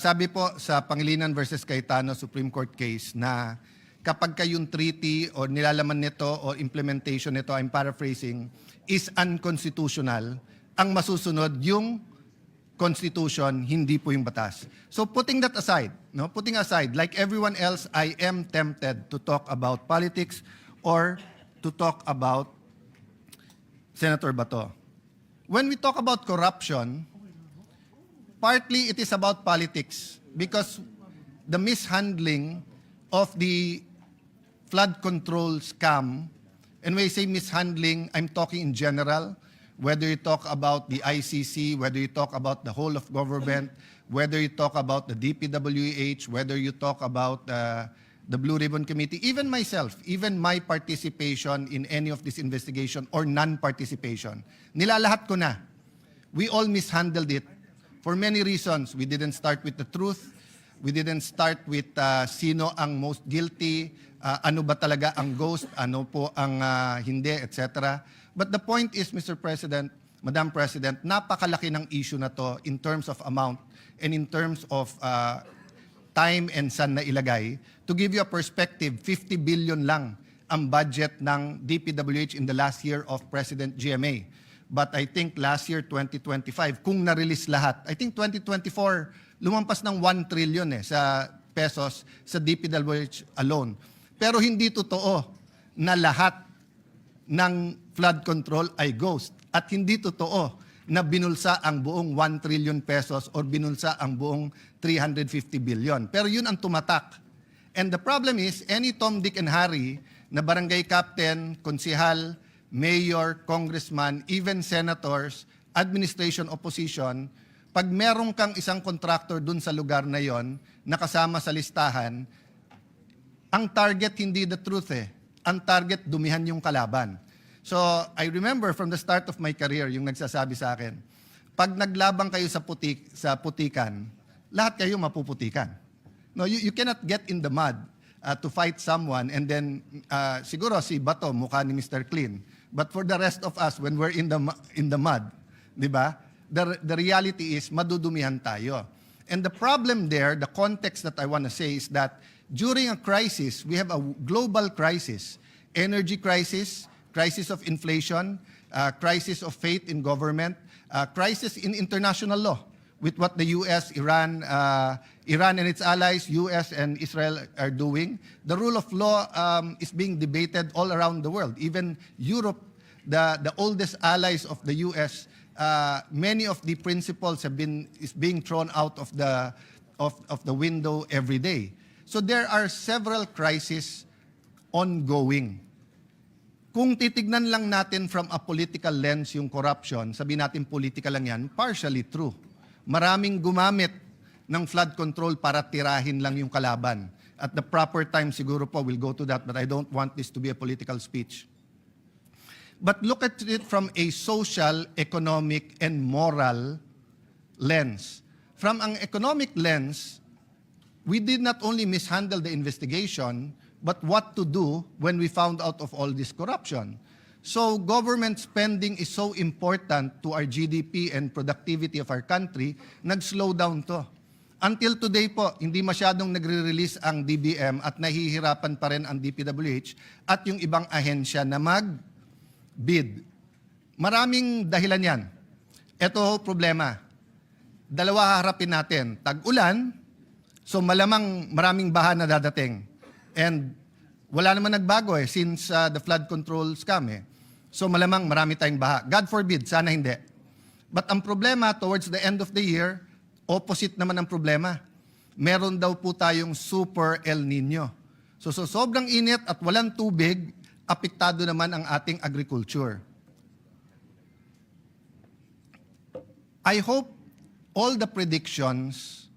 [SPEAKER 3] sabi po sa Pangilinan versus Cayetano Supreme Court case na kapag kayong treaty o nilalaman nito o implementation nito, I'm paraphrasing, is unconstitutional, ang masusunod yung Constitution, hindi po yung batas. So putting that aside, putting aside, like everyone else, I am tempted to talk about politics or to talk about Senator Bato. When we talk about corruption, partly it is about politics because the mishandling of the flood control scam, and when I say mishandling, I'm talking in general, whether you talk about the ICC, whether you talk about the whole of government, whether you talk about the DPWH, whether you talk about the Blue Ribbon Committee, even myself, even my participation in any of this investigation or non-participation, nilalahat ko na. We all mishandled it for many reasons. We didn't start with the truth. We didn't start with sino ang most guilty, ano ba talaga ang ghost, ano po ang hindi, etc. But the point is, Mr. President, Madam President, napakalaki ng issue na to in terms of amount and in terms of time and saan na ilagay. To give you a perspective, 50 billion lang ang budget ng DPWH in the last year of President GMA. But I think last year, 2025, kung na-release lahat, I think 2024, lumampas ng 1 trillion sa pesos sa DPWH alone. Pero hindi totoo na lahat ng flood control ay ghost. At hindi totoo na binulsa ang buong 1 trillion pesos or binulsa ang buong 350 billion. Pero yun ang tumatak. And the problem is, any Tom, Dick, and Harry na barangay captain, konsihal, mayor, congressman, even senators, administration, opposition, pag merong kang isang contractor dun sa lugar na yon, nakasama sa listahan, ang target hindi the truth eh. Ang target, dumihan yung kalaban. So, I remember from the start of my career, yung nagsasabi sa akin, pag naglabang kayo sa putikan, lahat kayo mapuputikan. No, you cannot get in the mud to fight someone and then siguro si Bato mukha ni Mr. Clean. But for the rest of us, when we're in the mud, di ba? The reality is madudumihan tayo. And the problem there, the context that I want to say is that during a crisis, we have a global crisis, energy crisis, crisis of inflation, crisis of faith in government, crisis in international law with what the US, Iran and its allies, US and Israel are doing. The rule of law is being debated all around the world. Even Europe, the oldest allies of the US, many of the principles is being thrown out of the window every day. So there are several crises ongoing. Kung titignan lang natin from a political lens yung corruption, sabihin natin political lang yan, partially true. Maraming gumamit ng flood control para tirahin lang yung kalaban. At the proper time siguro po, we'll go to that, but I don't want this to be a political speech. But look at it from a social, economic, and moral lens. From an economic lens, we did not only mishandle the investigation, but what to do when we found out of all this corruption. So government spending is so important to our GDP and productivity of our country, nag-slow down to. Until today po, hindi masyadong nagre-release ang DBM at nahihirapan pa rin ang DPWH at yung ibang ahensya na mag-bid. Maraming dahilan yan. Ito problema. Dalawa haharapin natin. Tag-ulan, so malamang maraming baha na dadating. And wala naman nagbago since the flood control scam So malamang marami tayong baha. God forbid, sana hindi. But ang problema towards the end of the year, opposite naman ang problema. meron daw po tayong super El Nino. So sobrang init at walang tubig, apektado naman ang ating agriculture. I hope all the predictions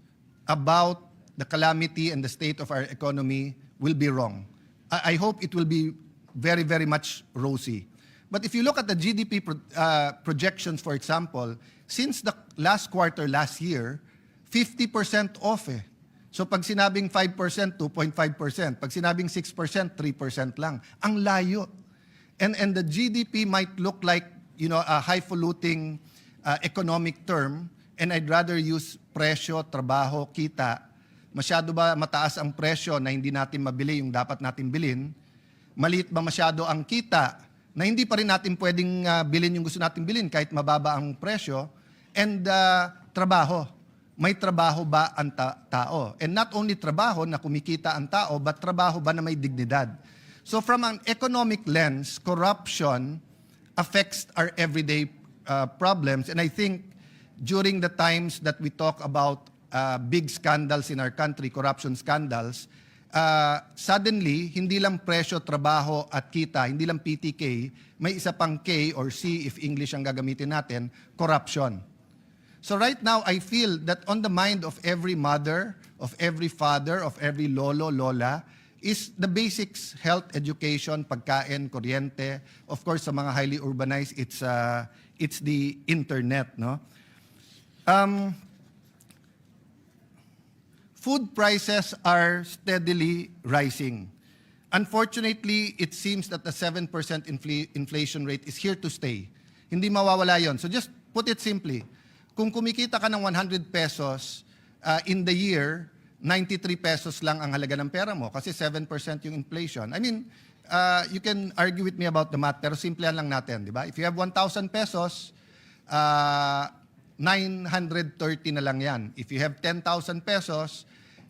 [SPEAKER 3] about the calamity and the state of our economy will be wrong. I hope it will be very, very much rosy. But if you look at the GDP projections, for example, since the last quarter last year, 50% off eh. So pag sinabing 5%, 2.5%. Pag sinabing 6%, 3% lang. Ang layo. And the GDP might look like, a highfalutin economic term, and I'd rather use presyo, trabaho, kita. Masyado ba mataas ang presyo na hindi natin mabili yung dapat natin bilhin? Maliit ba masyado ang kita na hindi pa rin natin pwedeng bilhin yung gusto natin bilhin kahit mababa ang presyo? And trabaho. May trabaho ba ang tao? And not only trabaho na kumikita ang tao, but trabaho ba na may dignidad? So from an economic lens, corruption affects our everyday problems. And I think during the times that we talk about big scandals in our country, corruption scandals, suddenly, hindi lang presyo, trabaho at kita, hindi lang PTK, may isa pang K or C if English ang gagamitin natin, corruption. So right now, I feel that on the mind of every mother, of every father, of every lolo, lola, is the basics, health, education, pagkain, kuryente. Of course, sa mga highly urbanized, it's the internet, no? Food prices are steadily rising. Unfortunately, it seems that the 7% inflation rate is here to stay. Hindi mawawala yon. So just put it simply, kung kumikita ka ng 100 pesos in the year, 93 pesos lang ang halaga ng pera mo kasi 7% yung inflation. I mean, you can argue with me about the math, pero simplihan lang natin, di ba? If you have 1,000 pesos, 930 na lang yan. If you have 10,000 pesos,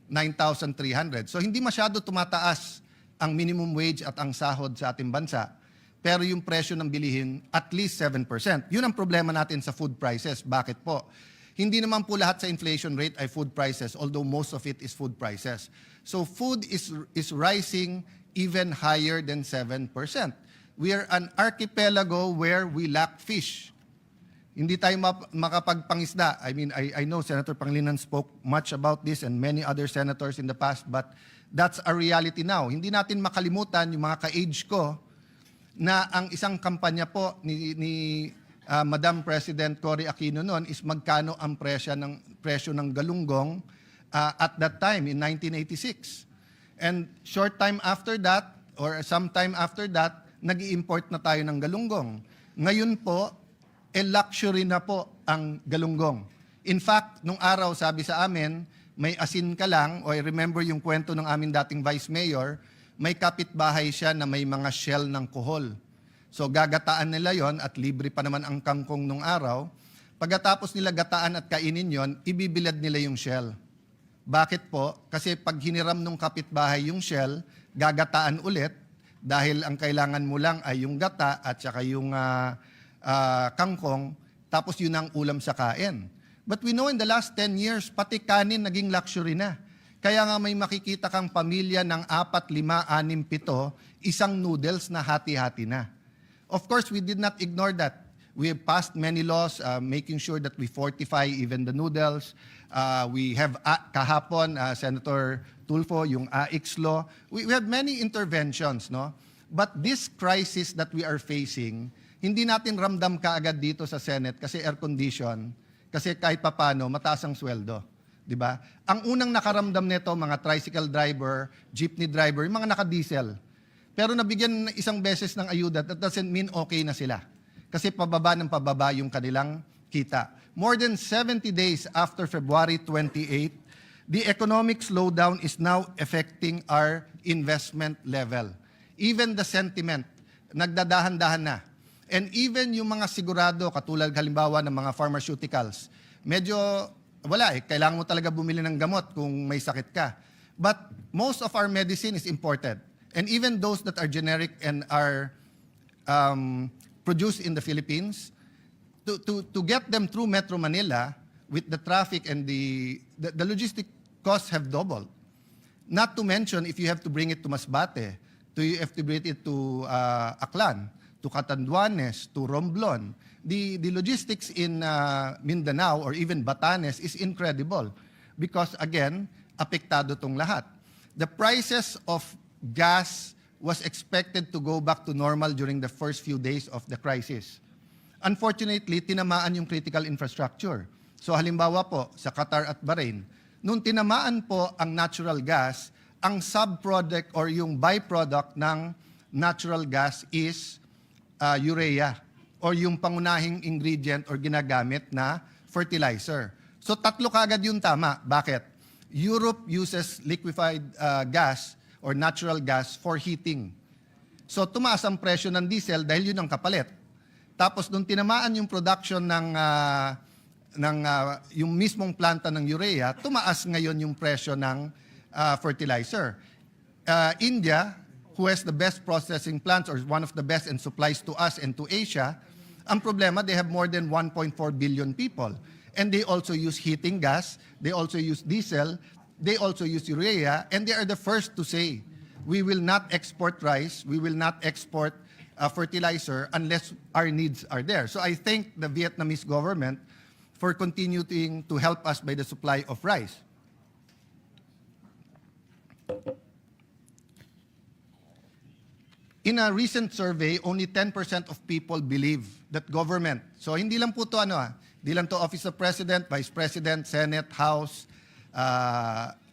[SPEAKER 3] 9,300. So hindi masyado tumataas ang minimum wage at ang sahod sa ating bansa. Pero yung presyo ng bilihin, at least 7%. Yun ang problema natin sa food prices. Bakit po? Hindi naman po lahat sa inflation rate ay food prices, although most of it is food prices. So food is rising even higher than 7%. We are an archipelago where we lack fish. Hindi tayo makapagpangisda. I mean, I know Senator Pangilinan spoke much about this and many other senators in the past, but that's a reality now. Hindi natin makalimutan yung mga ka-age ko na ang isang kampanya po ni Madam President Cory Aquino noon is magkano ang presyo ng galunggong at that time in 1986. And short time after that, or sometime after that, nag-i-import na tayo ng galunggong. Ngayon po, luxury na po ang galunggong. In fact, nung araw sabi sa amin, may asin ka lang, o I remember yung kwento ng aming dating Vice Mayor, may kapitbahay siya na may mga shell ng kuhol. So gagataan nila yon at libre pa naman ang kangkong nung araw. Pagkatapos nila gataan at kainin yon, ibibilad nila yung shell. Bakit po? Kasi pag hiniram nung kapitbahay yung shell, gagataan ulit dahil ang kailangan mo lang ay yung gata at saka yung kangkong, tapos yun ang ulam sa kain. But we know in the last 10 years, pati kanin naging luxury na. Kaya nga may makikita kang pamilya ng 4, 5, 6, 7, isang noodles na hati-hati na. Of course, we did not ignore that. We have passed many laws making sure that we fortify even the noodles. We have kahapon, Senator Tulfo, yung AIX law. We have many interventions, no? But this crisis that we are facing, hindi natin ramdam kaagad dito sa Senate kasi air condition, kasi kahit papano, mataas ang sweldo. Di ba? Ang unang nakaramdam nito, mga tricycle driver, jeepney driver, yung mga naka-diesel. Pero nabigyan isang beses ng ayuda, that doesn't mean okay na sila. Kasi pababa ng pababa yung kanilang kita. More than 70 days after February 28, the economic slowdown is now affecting our investment level. Even the sentiment, nagdadahan-dahan na. And even yung mga sigurado, katulad halimbawa ng mga pharmaceuticals, medyo wala eh, kailangan mo talaga bumili ng gamot kung may sakit ka. But most of our medicine is imported. And even those that are generic and are produced in the Philippines, to get them through Metro Manila with the traffic and the logistic costs have doubled. Not to mention, if you have to bring it to Masbate, you have to bring it to Aklan, to Catanduanes, to Romblon. The logistics in Mindanao or even Batanes is incredible because, again, apektado tong lahat. The prices of gas was expected to go back to normal during the first few days of the crisis. Unfortunately, tinamaan yung critical infrastructure. So halimbawa po, sa Qatar at Bahrain, nung tinamaan po ang natural gas, ang subproduct or yung byproduct ng natural gas is urea or yung pangunahing ingredient or ginagamit na fertilizer. So tatlo kagad yung tama. Bakit? Europe uses liquefied gas or natural gas for heating. So tumaas ang presyo ng diesel dahil yun ang kapalit. Tapos nung tinamaan yung production ng yung mismong planta ng urea, tumaas ngayon yung presyo ng fertilizer. India, who has the best processing plants or one of the best and supplies to us and to Asia, ang problema, they have more than 1.4 billion people. And they also use heating gas, they also use diesel, they also use urea, and they are the first to say, we will not export rice, we will not export fertilizer unless our needs are there. So I thank the Vietnamese government for continuing to help us by the supply of rice. In a recent survey, only 10% of people believe that government, so hindi lang po to hindi lang to Office of President, Vice President, Senate, House,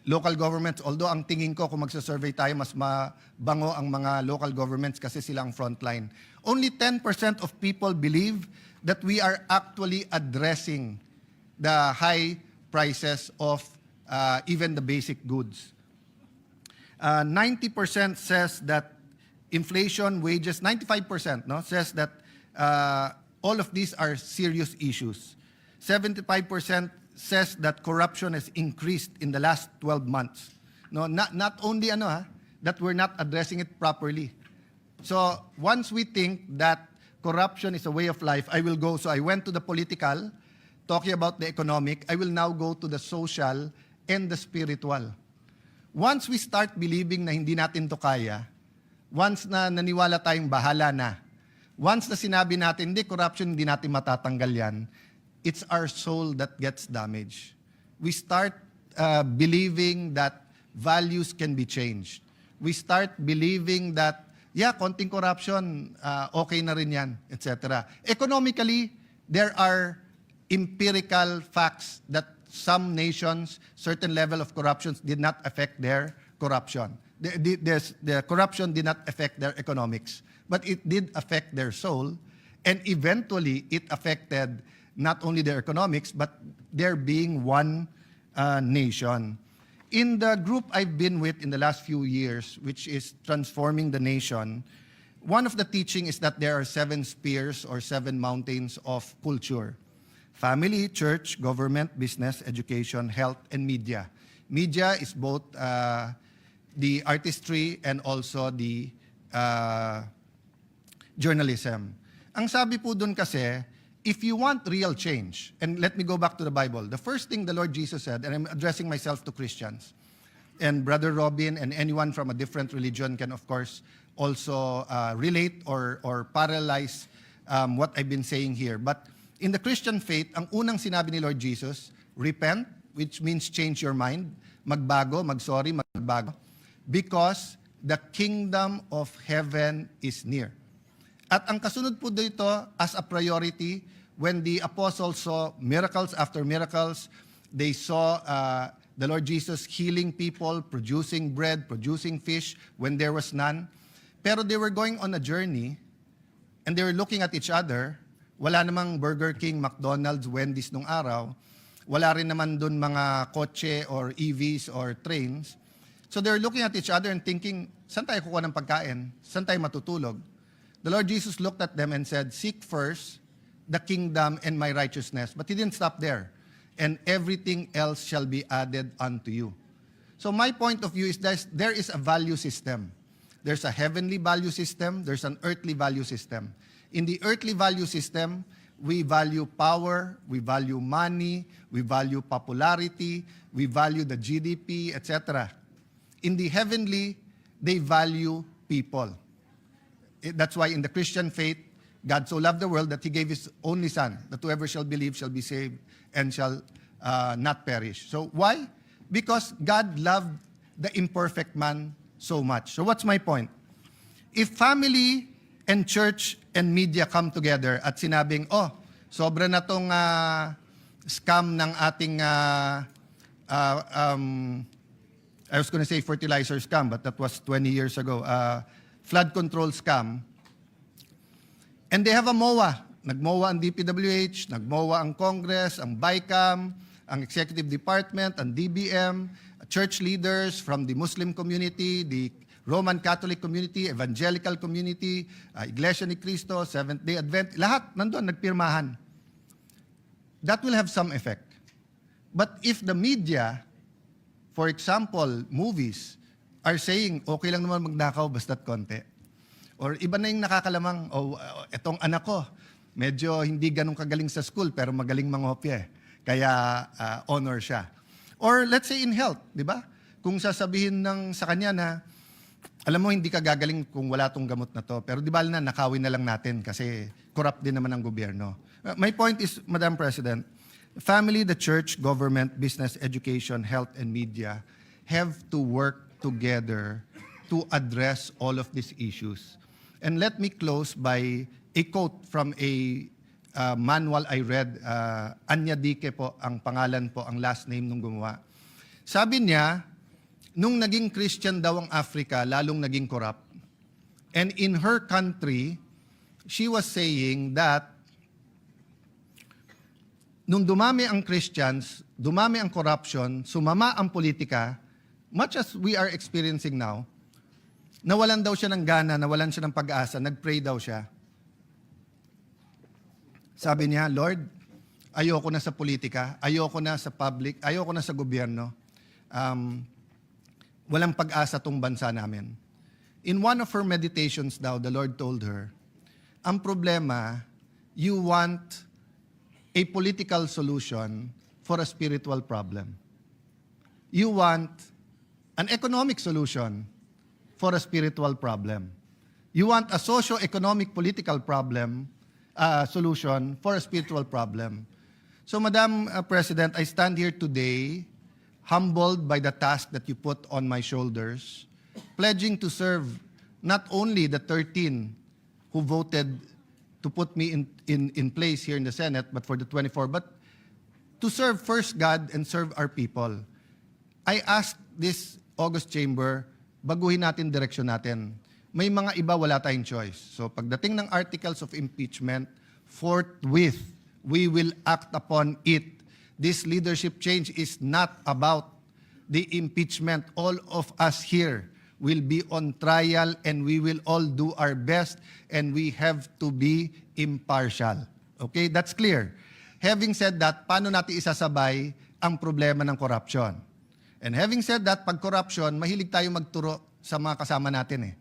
[SPEAKER 3] local governments, although ang tingin ko kung magsa-survey tayo, mas mabango ang mga local governments kasi sila ang frontline. Only 10% of people believe that we are actually addressing the high prices of even the basic goods. 90% says that inflation, wages, 95% says that all of these are serious issues. 75% says that corruption has increased in the last 12 months. Not only that we're not addressing it properly. So once we think that corruption is a way of life, I will go. So I went to the political, talking about the economic. I will now go to the social and the spiritual. Once we start believing na hindi natin to kaya, once na naniwala tayong bahala na, once na sinabi natin, hindi, corruption, hindi natin matatanggal yan, it's our soul that gets damaged. We start believing that values can be changed. We start believing that, konting corruption, okay na rin yan, etc. Economically, there are empirical facts that some nations, certain level of corruption did not affect their corruption. The corruption did not affect their economics, but it did affect their soul, and eventually it affected not only their economics, but their being one nation. In the group I've been with in the last few years, which is Transforming the Nation, one of the teaching is that there are 7 spheres or 7 mountains of culture: family, church, government, business, education, health, and media. Media is both the artistry and also the journalism. Ang sabi po dun kasi, if you want real change, and let me go back to the Bible, the first thing the Lord Jesus said, and I'm addressing myself to Christians, and Brother Robin and anyone from a different religion can of course also relate or parallelize what I've been saying here. But in the Christian faith, ang unang sinabi ni Lord Jesus, repent, which means change your mind, magbago, magbago, because the kingdom of heaven is near. At ang kasunod po dito as a priority, when the apostles saw miracles after miracles, they saw the Lord Jesus healing people, producing bread, producing fish when there was none. Pero they were going on a journey and they were looking at each other. Wala namang Burger King, McDonald's, Wendy's nung araw. Wala rin naman dun mga kotse or EVs or trains. So they were looking at each other and thinking, saan tayo kukuha ng pagkain? Saan tayo matutulog? The Lord Jesus looked at them and said, seek first the kingdom and my righteousness. But he didn't stop there. And everything else shall be added unto you. So my point of view is that there is a value system. There's a heavenly value system. There's an earthly value system. In the earthly value system, we value power, we value money, we value popularity, we value the GDP, etc. In the heavenly, they value people. That's why in the Christian faith, God so loved the world that He gave His only Son, that whoever shall believe shall be saved and shall not perish. So why? Because God loved the imperfect man so much. So what's my point? If family and church and media come together at sinabing, oh, sobra na tong scam ng ating, I was going to say fertilizer scam, but that was 20 years ago, flood control scam. And they have a MOA. Nag-MOA ang DPWH, nag-MOA ang Congress, ang BICAM, ang Executive Department, ang DBM, church leaders from the Muslim community, the Roman Catholic community, Evangelical community, Iglesia ni Cristo, Seventh-day Advent, lahat nandun, nagpirmahan. That will have some effect. But if the media, for example, movies, are saying, okay lang naman magnakaw basta't konti. Or iba na yung nakakalamang, etong anak ko, medyo hindi ganun kagaling sa school, pero magaling mangopya. Kaya honor siya. Or let's say in health, di ba? Kung sasabihin sa kanya na, alam mo, hindi ka gagaling kung wala tong gamot na to. Pero di ba na, nakawin na lang natin kasi corrupt din naman ang gobyerno. My point is, Madam President, family, the church, government, business, education, health, and media have to work together to address all of these issues. And let me close by a quote from a manual I read. Anya Dique po, ang pangalan po, ang last name nung gumawa. Sabi niya, nung naging Christian daw ang Africa, lalong naging corrupt. And in her country, she was saying that nung dumami ang Christians, dumami ang corruption, sumama ang politika, much as we are experiencing now, nawalan daw siya ng gana, nawalan siya ng pag-asa, nag-pray daw siya. Sabi niya, Lord, ayoko na sa politika, ayoko na sa public, ayoko na sa gobyerno. Walang pag-asa tong bansa namin. In one of her meditations daw, the Lord told her, ang problema, you want a political solution for a spiritual problem. You want an economic solution for a spiritual problem. You want a socio-economic political problem, solution for a spiritual problem. So, Madam President, I stand here today humbled by the task that you put on my shoulders, pledging to serve not only the 13 who voted to put me in place here in the Senate, but for the 24, but to serve first God and serve our people. I ask this August Chamber, baguhin natin direksyon natin. May mga iba wala tayong choice. So pagdating ng articles of impeachment, forthwith, we will act upon it. This leadership change is not about the impeachment. All of us here will be on trial and we will all do our best and we have to be impartial. Okay, that's clear. Having said that, paano natin isasabay ang problema ng corruption? And having said that, pag corruption, mahilig tayo magturo sa mga kasama natin eh.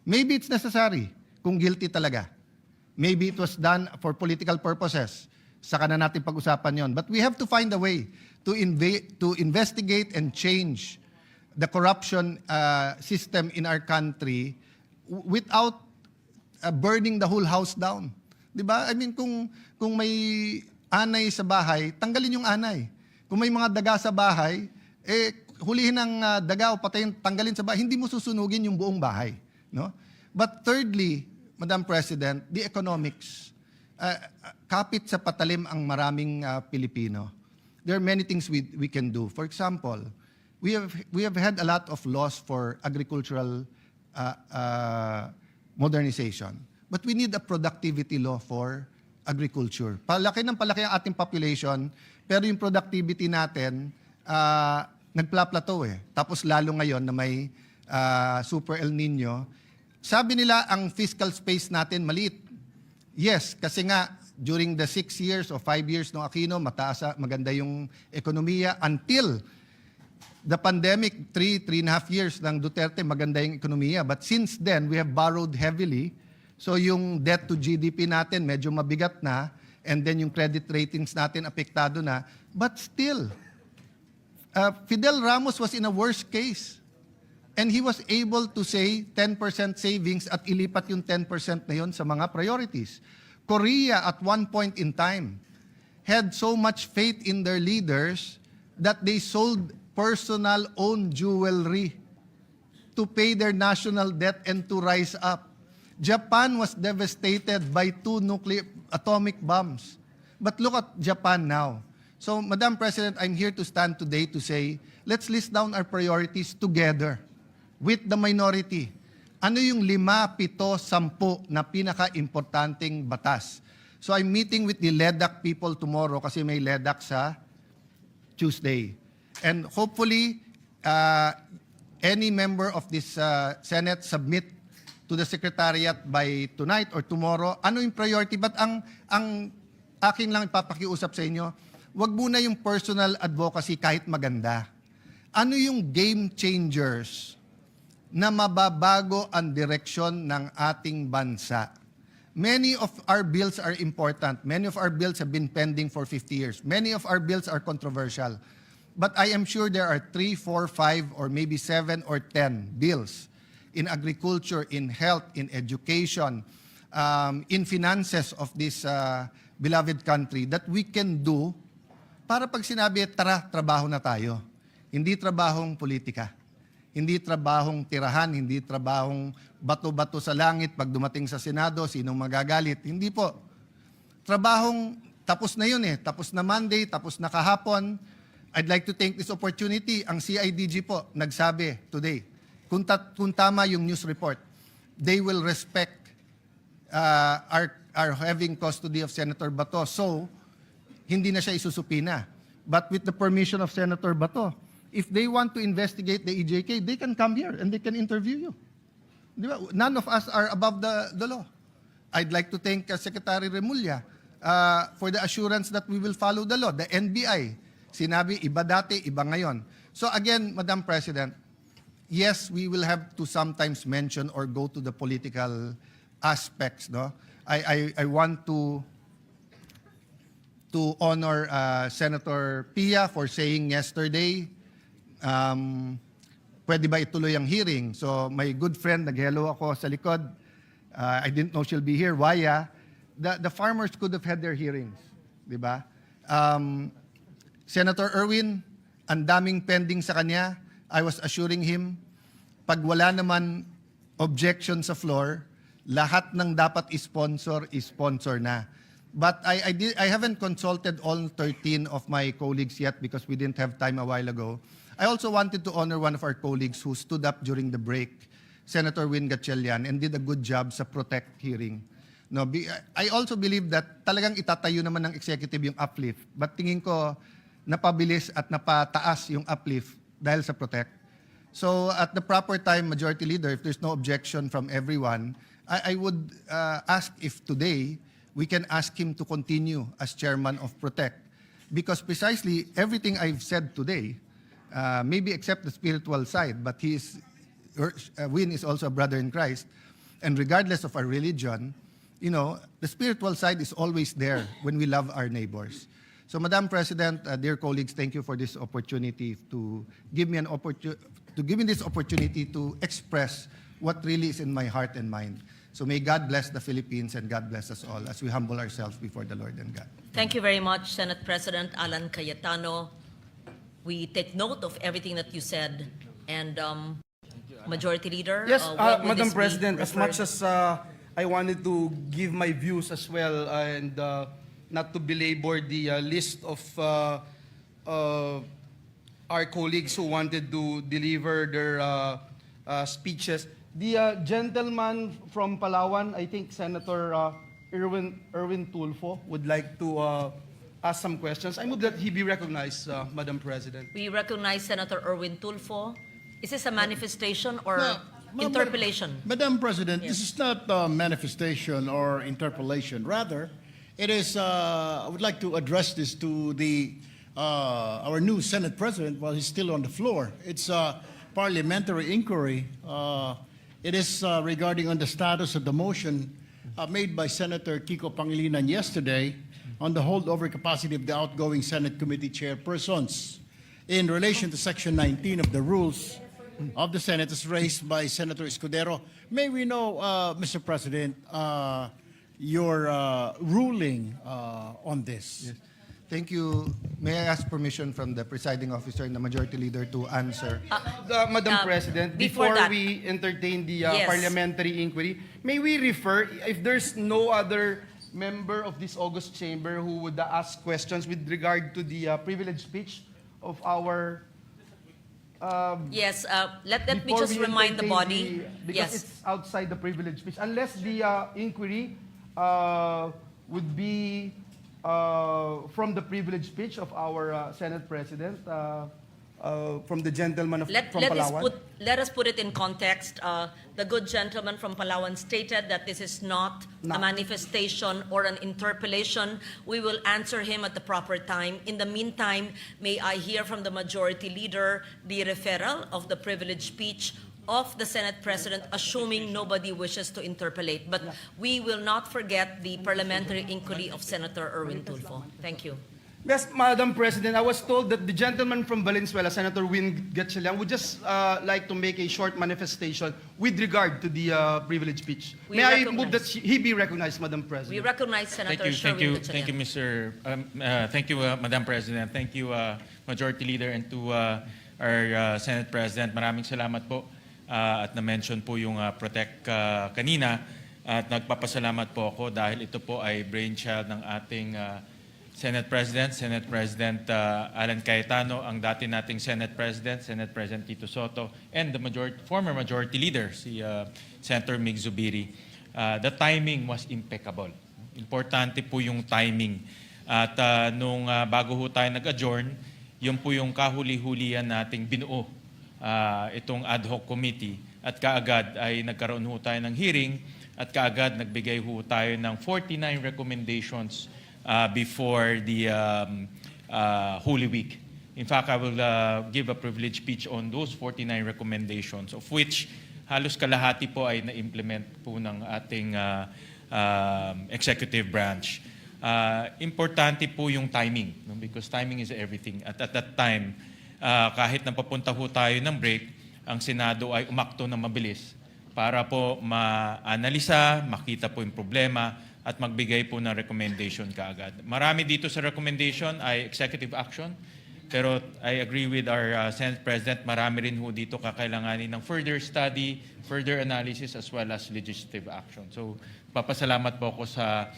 [SPEAKER 3] Maybe it's necessary kung guilty talaga. Maybe it was done for political purposes. Saka na natin pag-usapan yon. But we have to find a way to investigate and change the corruption system in our country without burning the whole house down. 'Di ba? I mean, kung may anay sa bahay, tanggalin yung anay. Kung may mga daga sa bahay, hulihin ang daga o patayin, tanggalin sa bahay. Hindi mo susunugin yung buong bahay, no? But thirdly, Madam President, the economics. Kapit sa patalim ang maraming Pilipino. There are many things we can do. For example, we have had a lot of laws for agricultural modernization. But we need a productivity law for agriculture. Palaki ng palaki ang ating population, pero yung productivity natin, nagpla-plateau eh. Tapos lalo ngayon na may Super El Nino, sabi nila ang fiscal space natin maliit. Yes, kasi nga during the 6 years o 5 years ng Aquino, maganda yung ekonomiya until the pandemic, 3.5 years ng Duterte, maganda yung ekonomiya. But since then, we have borrowed heavily. So yung debt to GDP natin medyo mabigat na. and then yung credit ratings natin apektado na. But still, Fidel Ramos was in a worse case. And he was able to say 10% savings at ilipat yung 10% na yun sa mga priorities. Korea at one point in time had so much faith in their leaders that they sold personal owned jewelry to pay their national debt and to rise up. Japan was devastated by 2 atomic bombs. But look at Japan now. So, Madam President, I'm here to stand today to say, let's list down our priorities together with the minority. Ano yung 5, 7, 10 na pinaka-importanting batas? So I'm meeting with the LEDAC people tomorrow kasi may LEDAC sa Tuesday. And hopefully, any member of this Senate submit to the Secretariat by tonight or tomorrow. Ano yung priority? But ang aking lang ipapakiusap sa inyo, wag muna yung personal advocacy kahit maganda. Ano yung game changers na mababago ang direksyon ng ating bansa? Many of our bills are important. Many of our bills have been pending for 50 years. Many of our bills are controversial. But I am sure there are 3, 4, 5, or maybe 7 or 10 bills in agriculture, in health, in education, in finances of this beloved country that we can do para pag sinabi, tara, trabaho na tayo. Hindi trabahong politika. Hindi trabahong tirahan, hindi trabahong bato-bato sa langit pag dumating sa Senado, sinong magagalit. Hindi po. Trabahong tapos na yun eh. Tapos na Monday, tapos na kahapon. I'd like to take this opportunity. Ang CIDG po nagsabi today, kung tama yung news report, they will respect our having custody of Senator Bato. So, hindi na siya isusupina. But with the permission of Senator Bato, if they want to investigate the EJK, they can come here and they can interview you. Di ba? None of us are above the law. I'd like to thank Secretary Remulla for the assurance that we will follow the law. The NBI, sinabi, iba dati, iba ngayon. So again, Madam President, yes, we will have to sometimes mention or go to the political aspects. No? I want to honor Senator Pia for saying yesterday, pwede ba ituloy ang hearing? So my good friend, nag-hello ako sa likod. I didn't know she'll be here. Waya, the farmers could have had their hearings. Di ba? Senator Erwin, ang daming pending sa kanya. I was assuring him, pag wala naman objection sa floor, lahat ng dapat i-sponsor na. But I haven't consulted all 13 of my colleagues yet because we didn't have time a while ago. I also wanted to honor one of our colleagues who stood up during the break, Senator Win Gatchalian, and did a good job sa Protect hearing. No, I also believe that talagang itatayo naman ng executive yung uplift. But tingin ko, napabilis at napataas yung uplift dahil sa Protect. So at the proper time, Majority Leader, if there's no objection from everyone, I would ask if today we can ask him to continue as chairman of Protect. Because precisely everything I've said today, maybe except the spiritual side, but Win is also a brother in Christ. And regardless of our religion, you know, the spiritual side is always there when we love our neighbors. So, Madam President, dear colleagues, thank you for this opportunity to give me this opportunity to express what really is in my heart and mind. So may God bless the Philippines and God bless us all as we humble ourselves before the Lord and God.
[SPEAKER 8] Thank you very much, Senate President Alan Cayetano. We take note of everything that you said. And Majority Leader,
[SPEAKER 6] Yes,
[SPEAKER 8] when would
[SPEAKER 6] Madam
[SPEAKER 8] this be
[SPEAKER 6] President, as much
[SPEAKER 8] referred?
[SPEAKER 6] as I wanted to give my views as well and not to belabor the list of our colleagues who wanted to deliver their speeches, the gentleman from Palawan, I think Senator Erwin Tulfo, would like to ask some questions. I move that he be recognized, Madam President.
[SPEAKER 8] We recognize Senator Erwin Tulfo. Is this a manifestation or
[SPEAKER 9] No,
[SPEAKER 8] interpellation?
[SPEAKER 9] Madam President,
[SPEAKER 8] Yes.
[SPEAKER 9] this is not a manifestation or interpellation. Rather, it is. I would like to address this to our new Senate President while he's still on the floor. It's a parliamentary inquiry. It is regarding on the status of the motion made by Senator Kiko Pangilinan yesterday on the holdover capacity of the outgoing Senate committee chairpersons in relation to Section 19 of the rules of the Senate as raised by Senator Escudero. May we know, Mr. President, your ruling on this?
[SPEAKER 3] Yes. Thank you. May I ask permission from the presiding officer and the majority leader to answer?
[SPEAKER 6] Madam President,
[SPEAKER 8] before
[SPEAKER 6] before
[SPEAKER 8] that-
[SPEAKER 6] we entertain the
[SPEAKER 8] Yes.
[SPEAKER 6] parliamentary inquiry, may we refer, if there's no other member of this August chamber who would ask questions with regard to the privilege speech of our...
[SPEAKER 8] Yes, let me
[SPEAKER 6] before
[SPEAKER 8] just
[SPEAKER 6] we
[SPEAKER 8] remind the
[SPEAKER 6] entertain
[SPEAKER 8] body.
[SPEAKER 6] because
[SPEAKER 8] Yes.
[SPEAKER 6] it's outside the privilege speech. Unless the inquiry would be from the privilege speech of our Senate President, from the gentleman from Palawan.
[SPEAKER 8] Let us put it in context. The good gentleman from Palawan stated that this is not a manifestation or an interpellation. We will answer him at the proper time. In the meantime, may I hear from the majority leader the referral of the privilege speech of the Senate President, assuming nobody wishes to interpellate. But we will not forget the parliamentary inquiry of Senator Erwin Tulfo. Thank you.
[SPEAKER 6] Yes, Madam President, I was told that the gentleman from Valenzuela, Senator Win Gatchalian, would just like to make a short manifestation with regard to the privilege speech.
[SPEAKER 8] We
[SPEAKER 6] May I
[SPEAKER 8] recognize.
[SPEAKER 6] move that he be recognized, Madam
[SPEAKER 8] We
[SPEAKER 6] President?
[SPEAKER 8] recognize Senator
[SPEAKER 10] Thank
[SPEAKER 8] Sherwin
[SPEAKER 10] you,
[SPEAKER 8] Gatchalian.
[SPEAKER 10] thank you, Madam President. Thank you, Majority Leader, and to our Senate President. Maraming salamat po at na-mention po yung Protect kanina at nagpapasalamat po ako dahil ito po ay brainchild ng ating Senate President Alan Cayetano, ang dati nating Senate President Tito Soto, and the former Majority Leader, si Senator Mig Zubiri. The timing was impeccable. Importante po yung timing. At nung bago ho tayo nag-adjourn, yun po yung kahuli-hulian nating binuo itong ad hoc committee. At kaagad ay nagkaroon ho tayo ng hearing at kaagad nagbigay ho tayo ng 49 recommendations before the Holy Week. In fact, I will give a privilege speech on those 49 recommendations, of which halos kalahati po ay na-implement po ng ating executive branch. Importante po yung timing, no? Because timing is everything. At that time, kahit napapunta ho tayo ng break, ang Senado ay umakto na mabilis para po ma-analisa, makita po yung problema, at magbigay po ng recommendation kaagad. Marami dito sa recommendation ay executive action, pero I agree with our Senate President, marami rin ho dito kakailanganin ng further study, further analysis, as well as legislative action. So, papasalamat po ako sa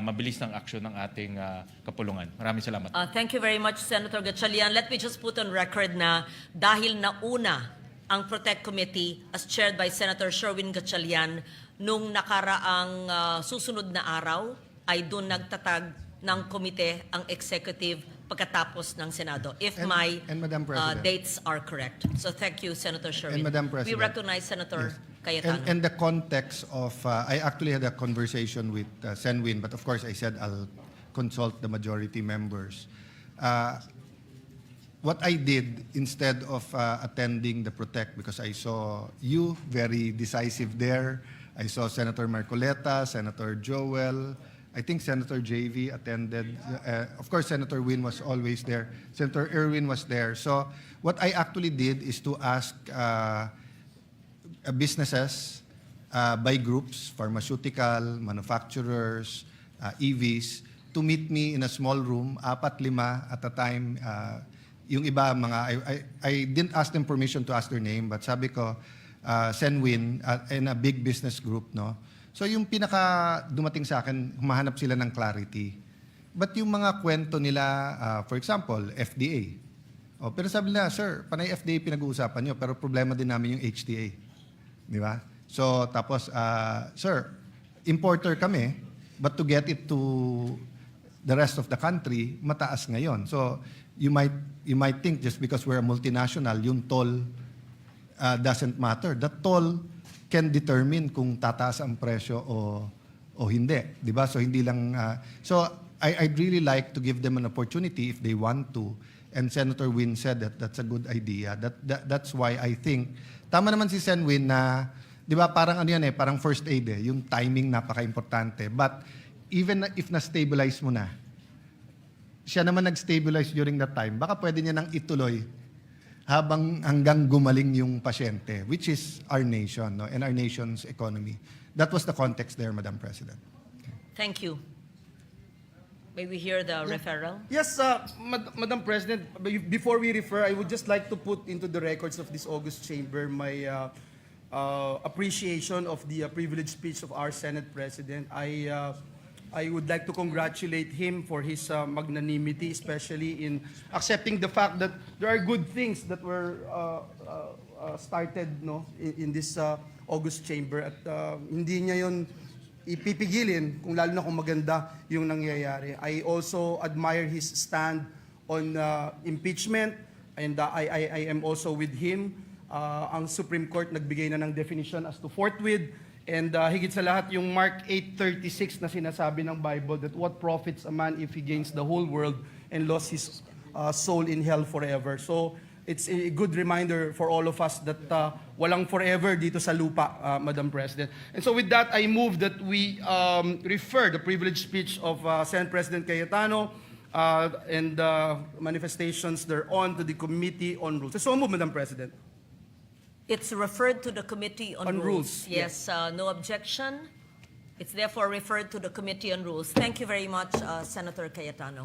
[SPEAKER 10] mabilis ng action ng ating kapulungan. Maraming salamat.
[SPEAKER 8] Thank you very much, Senator Gatchalian. Let me just put on record na dahil nauna ang Protect Committee as chaired by Senator Sherwin Gatchalian, nung nakaraang susunod na araw ay doon nagtatag ng komite ang executive pagkatapos ng Senado, if my
[SPEAKER 3] Madam President.
[SPEAKER 8] dates are correct. So thank you, Senator Sherwin.
[SPEAKER 3] And Madam President.
[SPEAKER 8] We recognize Senator Cayetano.
[SPEAKER 3] And the context of, I actually had a conversation with Senwin, but of course I said I'll consult the majority members. What I did, instead of attending the Protect, because I saw you very decisive there, I saw Senator Marcoleta, Senator Joel, I think Senator JV attended. Of course, Senator Win was always there. Senator Erwin was there. So what I actually did is to ask businesses by groups, pharmaceutical, manufacturers, EVs, to meet me in a small room, 4-5 at a time. Yung iba, I didn't ask them permission to ask their name, but sabi ko, Senwin, in a big business group, no? So yung pinaka dumating sa akin, humahanap sila ng clarity. But yung mga kwento nila, for example, FDA. Pero sabi nila, sir, panay FDA pinag-uusapan nyo, pero problema din namin yung HTA. Di ba? So tapos, sir, importer kami, but to get it to the rest of the country, mataas ngayon. So you might think just because we're a multinational, yung toll doesn't matter. The toll can determine kung tataas ang presyo o hindi, 'di ba? So hindi lang so I'd really like to give them an opportunity if they want to. And Senator Win said that that's a good idea. That's why I think tama naman si Sen Win na 'di ba parang ano yan parang first aid yung timing napaka-importante. But even if na-stabilize mo na siya naman nag-stabilize during that time, baka pwede niya nang ituloy hanggang gumaling yung pasyente, which is our nation, no, and our nation's economy. That was the context there, Madam President.
[SPEAKER 8] Thank you. May we hear the referral?
[SPEAKER 6] Yes, Madam President, before we refer, I would just like to put into the records of this August chamber my appreciation of the privileged speech of our Senate President. I would like to congratulate him for his magnanimity, especially in accepting the fact that there are good things that were started, no, in this August chamber, at hindi niya yon ipipigilin kung lalo na kung maganda yung nangyayari. I also admire his stand on impeachment, and I am also with him. Ang Supreme Court nagbigay na ng definition as to forthwith, and higit sa lahat yung Mark 8:36 na sinasabi ng Bible, that what profits a man if he gains the whole world and lost his soul in hell forever. So it's a good reminder for all of us that walang forever dito sa lupa, Madam President. And so with that, I move that we refer the privileged speech of Senate President Cayetano and manifestations thereon to the Committee on Rules. So move, Madam President.
[SPEAKER 8] It's referred to the Committee on
[SPEAKER 6] Rules,
[SPEAKER 8] Yes, no objection. It's therefore referred to the Committee on Rules. Thank you very much, Senator Cayetano.